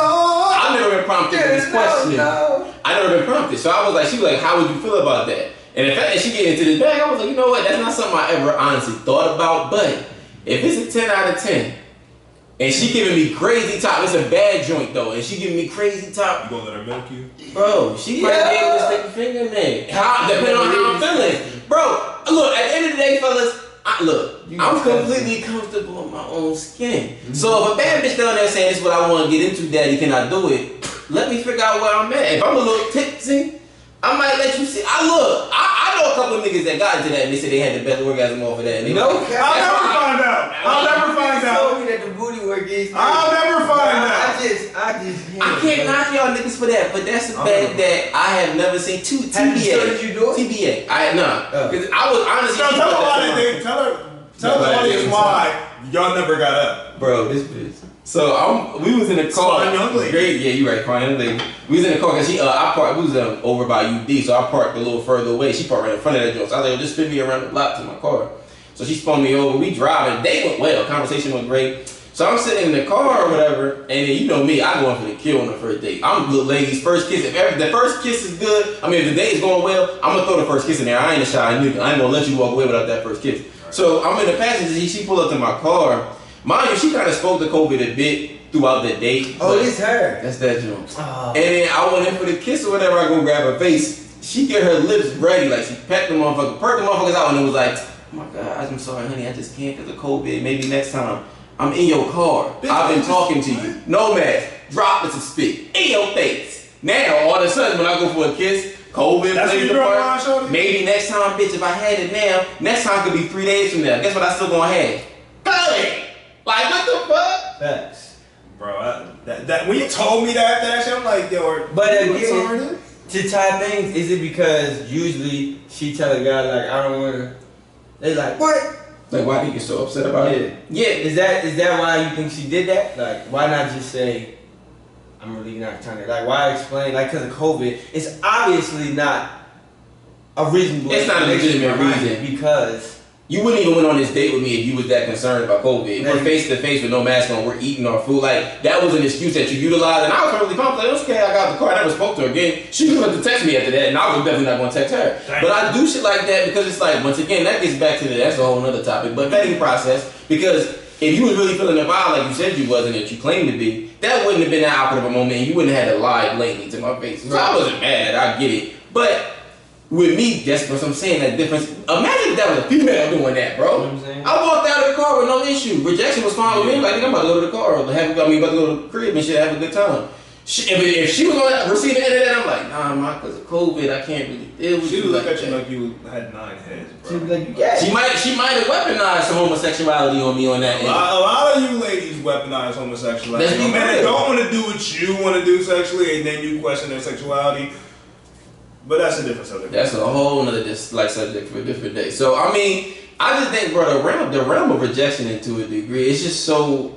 I've never been prompted with this question. I've never been prompted, so I was like, she was like, how would you feel about that? And the fact that she get into this bag, I was like, you know what? That's not something I ever honestly thought about. But if it's a 10 out of 10, And she giving me crazy top. It's a bad joint though, and she giving me crazy top. You gonna let her milk you? Bro, she might be able to stick a finger in there. Depending on how I'm feeling. Bro, look, at the end of the day, fellas, I'm completely comfortable in my own skin. So if a bad bitch down there saying this is what I want to get into, daddy, can I do it? Let me figure out where I'm at. If I'm a little tipsy, I might let you see. I know a couple of niggas that got into that and they said they had the best orgasm off of that. And No, I'll never find out. I'll never find out. Told me that the booty work is. I'll never find out. I can't knock y'all niggas for that, but that's the fact that I have never seen TBA. Did you do it? TBA. I because I was honestly. So tell the audience why y'all never got up. Bro, this bitch. So we was in the car. Fine young lady. Great, yeah, you right, fine young lady. We was in the car because I parked. We was over by UD, so I parked a little further away. She parked right in front of that joint. So I was like, just spin me around the block to my car. So she spun me over. We driving. They went well. Conversation went great. So I'm sitting in the car or whatever, and then you know me, I go in for the kill on the first date. I'm the lady's first kiss. If the first kiss is good, I mean, if the date is going well, I'm gonna throw the first kiss in there. I ain't a shy nigga. I ain't gonna let you walk away without that first kiss. So I'm in the passenger seat. She pulled up to my car. Mind you, she kind of spoke to COVID a bit throughout the date. Oh, it's her. That's that joint. And then I went in for the kiss or whatever. I go grab her face. She get her lips ready, like she pecked the motherfucker, perked the motherfuckers out, and it was like, oh my God, I'm sorry, honey, I just can't because of COVID. Maybe next time. I'm in your car. I've been talking to you. No mask. Droplets of spit in your face. Now, all of a sudden, when I go for a kiss, COVID plays the part. Maybe next time, bitch, if I had it now, next time could be 3 days from now. Guess what I still gonna have? COVID! Like, what the fuck? Facts. Bro, that when you told me that shit, I'm like, yo, but again, to tie things, is it because usually she tell a guy, like, I don't want to, they like, what? Like, why do you get so upset about it? Yeah, is that why you think she did that? Like, why not just say, I'm really not trying to, like, why explain, like, because of COVID, it's obviously not a reasonable It's not a legitimate reason. Because you wouldn't even went on this date with me if you was that concerned about COVID. We're face to face with no mask on, we're eating our food. Like, that was an excuse that you utilized, and I was totally pumped. Like, okay, I got the car, I never spoke to her again. She was going to text me after that, and I was definitely not going to text her. Dang. But I do shit like that because it's like, once again, that gets back to that's a whole other topic, but vetting process, because if you was really feeling the vibe like you said you wasn't, that you claimed to be, that wouldn't have been that awkward of a moment, and you wouldn't have had to lie blatantly to my face. So I wasn't mad, I get it. But with me, that's what I'm saying, that difference. Imagine if that was a female doing that, bro. You know what I'm saying? I walked out of the car with no issue. Rejection was fine with me. Like, I'm about to go to the car. About to go to the crib and shit, have a good time. If she was on the receiving end of that, I'm like, nah, ma, because of COVID, I can't really deal with you. She would look at you that. like you had 9 heads, bro. she'd be like, yeah. She might have weaponized some homosexuality on me on that end. A lot of you ladies weaponize homosexuality. Let's be Man, they real. don't want to do what you want to do sexually, and then you question their sexuality. But that's a different subject. That's a whole nother subject for a different day. So I mean, I just think, bro, the realm of rejection, to a degree, it's just so.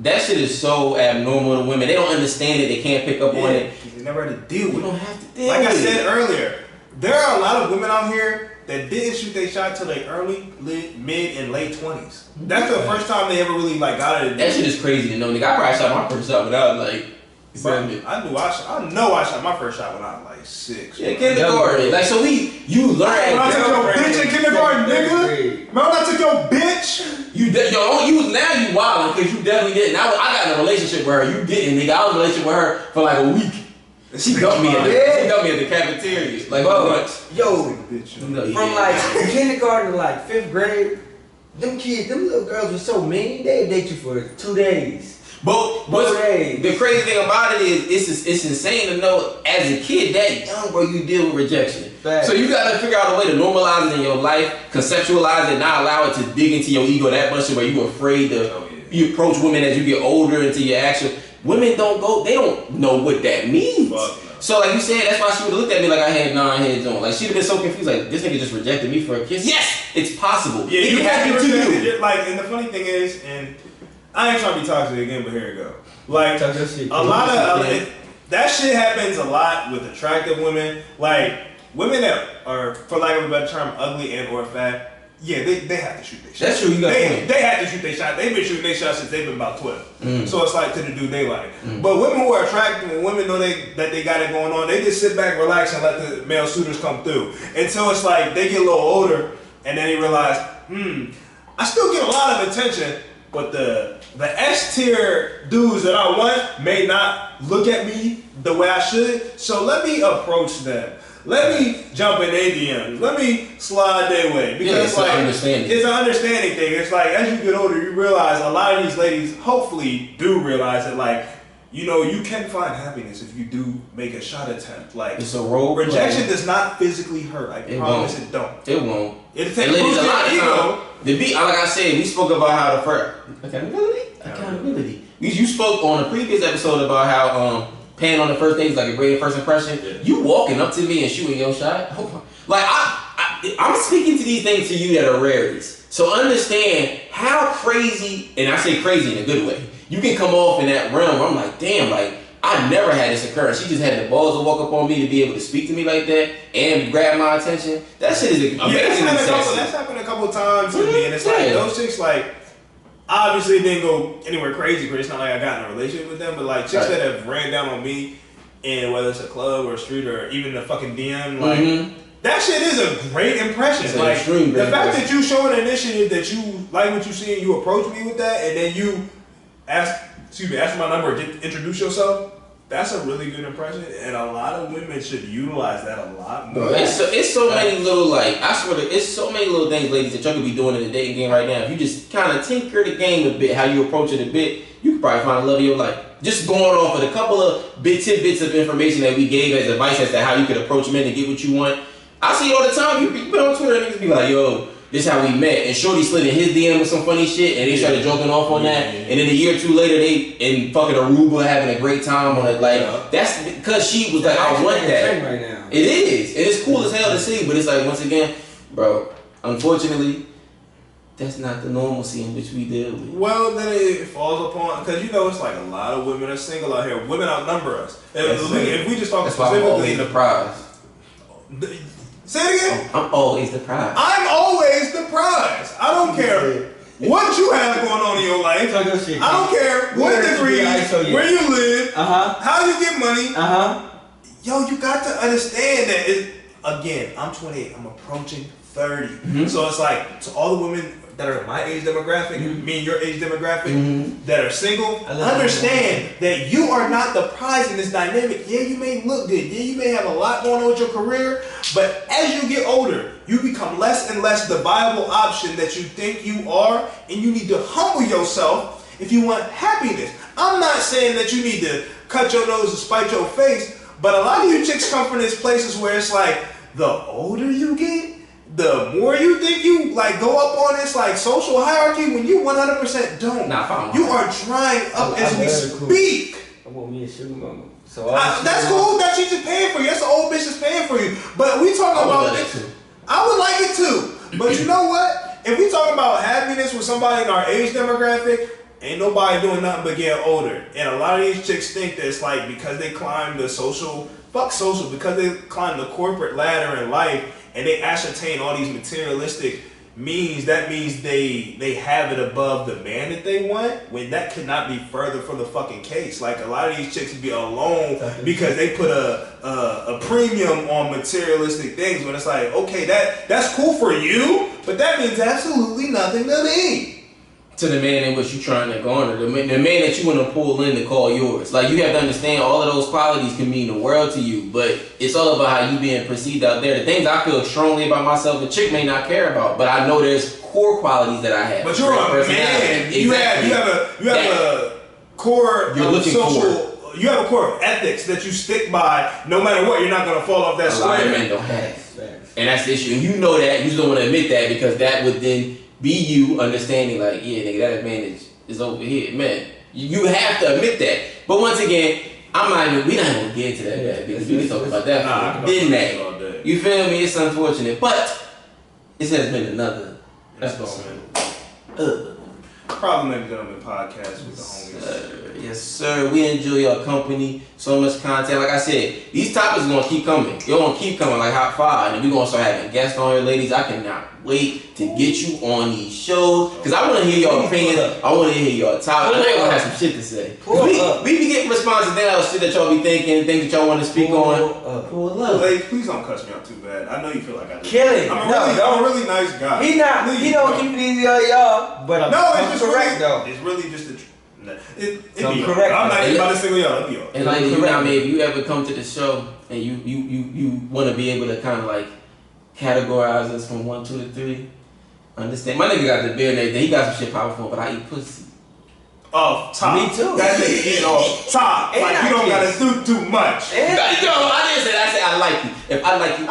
That shit is so abnormal to women. They don't understand it. They can't pick up on it. They never had to deal with it. You don't have to deal Like with I it. said earlier, there are a lot of women out here that didn't shoot their shot till their early, mid, and late 20s. That's the first time they ever really like got it. That shit is crazy to know. Nigga, I probably shot my first shot when I was like, I know I shot my first shot when I was like 6. yeah, kindergarten. Like, so you learn. When I took your bitch in kindergarten, nigga. Remember when I took your bitch? You now you wildin' because you definitely didn't. I got in a relationship with her. You didn't, nigga. I was in a relationship with her for like a week. She dumped me at the cafeteria. Like, lunch. Yo, from like kindergarten to like 5th grade, them little girls were so mean. They'd date you for 2 days. But the crazy thing about it is, it's insane to know as a kid that young, bro, you deal with rejection. Facts. So you gotta figure out a way to normalize it in your life, conceptualize it, not allow it to dig into your ego that much where you're afraid to you approach women as you get older into your action. Women they don't know what that means. So like you said, that's why she would have looked at me like I had 9 heads on. Like she'd have been so confused, like this nigga just rejected me for a kiss. Yes, it's possible. Yeah, it you can happen to you. Like, and the funny thing is, and I ain't trying to be toxic again, but here it go. Like a lot of that shit happens a lot with attractive women. Like women that are, for lack of a better term, ugly and or fat. Yeah, they have to shoot their shot. That's true. You got they have to shoot their shot. They've been shooting their shot since they've been about 12. So it's like to the dude they like. But women who are attractive and women know that they got it going on, they just sit back, relax, and let the male suitors come through. Until it's like they get a little older and then they realize, I still get a lot of attention, but the S tier dudes that I want may not look at me the way I should. So let me approach them. Let me jump in their DMs. Let me slide their way. Because it's an understanding thing. It's like as you get older, you realize a lot of these ladies hopefully do realize that like, you know, you can find happiness if you do make a shot attempt. Like it's a role. Rejection does not physically hurt. I promise it don't. It won't. It takes a lot of ego. The beat, like I said, we spoke about how the first accountability. You spoke on a previous episode about how paying on the first date is like a great first impression. Yeah. You walking up to me and shooting your shot. Like I'm speaking to these things to you that are rarities. So understand how crazy, and I say crazy in a good way. You can come off in that realm where I'm like, damn, like, I never had this occur. She just had the balls to walk up on me to be able to speak to me like that and grab my attention. That shit is amazing. That's happened a couple times to me, and it's like, those chicks, like, obviously didn't go anywhere crazy, but it's not like I got in a relationship with them, but like, chicks that have ran down on me, and whether it's a club or a street or even a fucking DM, like, that shit is a great impression. It's like, the fact that you show an initiative that you like what you see and you approach me with that, and then you ask for my number or introduce yourself, that's a really good impression, and a lot of women should utilize that a lot more. It's so many little, like, I swear to, it's so many little things, ladies, that y'all could be doing in the dating game right now. If you just kind of tinker the game a bit, how you approach it a bit, you could probably find the love of your life. Just going off with a couple of tidbits of information that we gave as advice as to how you could approach men to get what you want. I see it all the time. You put on Twitter and niggas be like, yo, this is how we met. And Shorty slid in his DM with some funny shit, and they started joking off on that. And then a year or two later, they in fucking Aruba having a great time on it. Like, that's because she was like, I want that. Right now. It is. And it's cool as hell to see, but it's like, once again, bro, unfortunately, that's not the normalcy in which we deal with. Well, then it falls upon, because you know, it's like a lot of women are single out here. Women outnumber us. If we just talk specifically the prize. Say it again. I'm always the prize. I'm always the prize. I don't care what you have going on in your life. I don't care what degree, where you live, how you get money. Yo, you got to understand that. Again, I'm 28. I'm approaching 30. So it's like, to all the women that are my age demographic, me and your age demographic, that are single, understand that you are not the prize in this dynamic. Yeah, you may look good. Yeah, you may have a lot going on with your career, but as you get older, you become less and less the viable option that you think you are, and you need to humble yourself if you want happiness. I'm not saying that you need to cut your nose and spite your face, but a lot of you chicks come from these places where it's like, the older you get, the more you think you like go up on this like social hierarchy when you 100% don't. You are trying up as we speak. I want me a sugar mama. So that's cool. That she's just paying for you. That's the old bitch that's paying for you. But we talking about this. I would like it too. But you know what? If we talking about happiness with somebody in our age demographic, ain't nobody doing nothing but getting older. And a lot of these chicks think that it's like because they climb the because they climb the corporate ladder in life and they ascertain all these materialistic means, that means they have it above the man that they want, when that could not be further from the fucking case. Like, a lot of these chicks be alone because they put a premium on materialistic things, when it's like, okay, that's cool for you, but that means absolutely nothing to me. To the man in which you're trying to garner, the man that you want to pull in to call yours. Like, you have to understand all of those qualities can mean the world to you, but it's all about how you being perceived out there. The things I feel strongly about myself, a chick may not care about, but I know there's core qualities that I have. But you're a man. Exactly. You have a core social. You have a core of ethics that you stick by. No matter what, you're not gonna fall off that square. A lot of men don't have, and that's the issue. And you know that. You just don't want to admit that, because that would then be you understanding, like, yeah, nigga, that advantage is over here, man. You have to admit that. But once again, we not even gonna get into that, because we can talk about that. Didn't that? You feel me? It's unfortunate, but this has been another episode. Problematic Gentlemen podcast with the homies. Yes, sir. We enjoy your company. So much content. Like I said, these topics are gonna keep coming. You're gonna keep coming like hot fire, and we're gonna start having guests on here, ladies. I cannot wait to get you on these shows because I want to hear your opinions. I want to hear your topic. I know y'all have some shit to say. We be getting responses now, shit that y'all be thinking, things that y'all want to speak on. Pull up. Like, please don't cuss me out too bad. I know you feel like I do. Kill it. I'm a really nice guy. He don't keep it easy on y'all, but I'm just correct though. It's really just the it be correct. I'm not even about to single y'all. It'll be all. And like, you know what I mean? If you ever come to the show and you want to be able to kind of like categorize us from 1, 2 to 3, understand? My nigga got the beard and everything. He got some shit powerful, but I eat pussy. Oh, top. Me too. That nigga eating off top. Like, you don't gotta do too much. No, I didn't say that. I said I like you. If I like you, I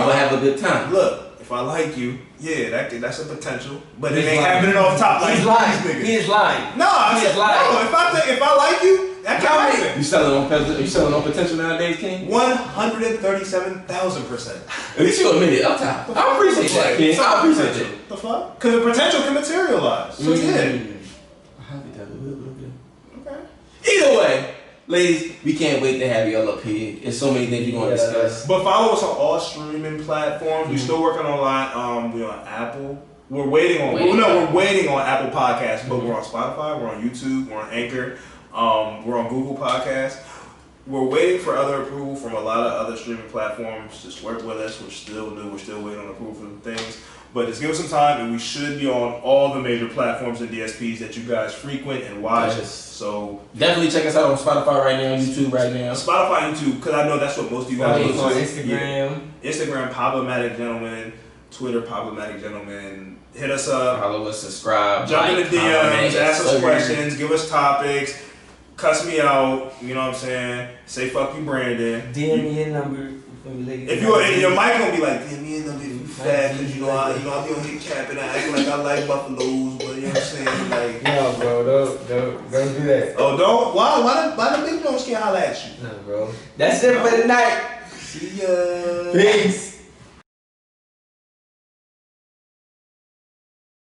will have a good time. Look. If I like you, yeah, that's a potential, but it ain't happening off top like he's lying. these niggas. He is lying. No, He is lying. No, if I like you, that can happen. You selling on potential nowadays, King? 137,000%. At least you admit it. I appreciate that, King. I appreciate it. The fuck? Because the potential can materialize. So yeah. Okay. Either way, ladies, we can't wait to have y'all up here. There's so many things we're gonna discuss. But follow us on all streaming platforms. We're still working on a lot. We're on Apple. We're waiting on Apple Podcasts, but we're on Spotify, we're on YouTube, we're on Anchor, we're on Google Podcasts. We're waiting for other approval from a lot of other streaming platforms. Just work with us. We're still new. We're still waiting on approval for things. But just give us some time, and we should be on all the major platforms and DSPs that you guys frequent and watch. Yes. So definitely check us out on Spotify right now, YouTube right now. Spotify, YouTube, because I know that's what most of you guys on listen to. Instagram. Yeah. Instagram, Problematic Gentleman. Twitter, Problematic Gentleman. Hit us up. Follow us, subscribe. Jump in the DMs, ask us questions, give us topics, cuss me out. You know what I'm saying? Say fuck you, Brandon. DM me your number. If your mic gonna be like, DM me your number if you fat, because I'll be on here capping, acting like I like buffaloes, but you know what I'm saying? Like, no, bro, don't do that. Oh, don't? Why the big Jones can't holler at you? No, bro. That's it for the night. See ya. Peace.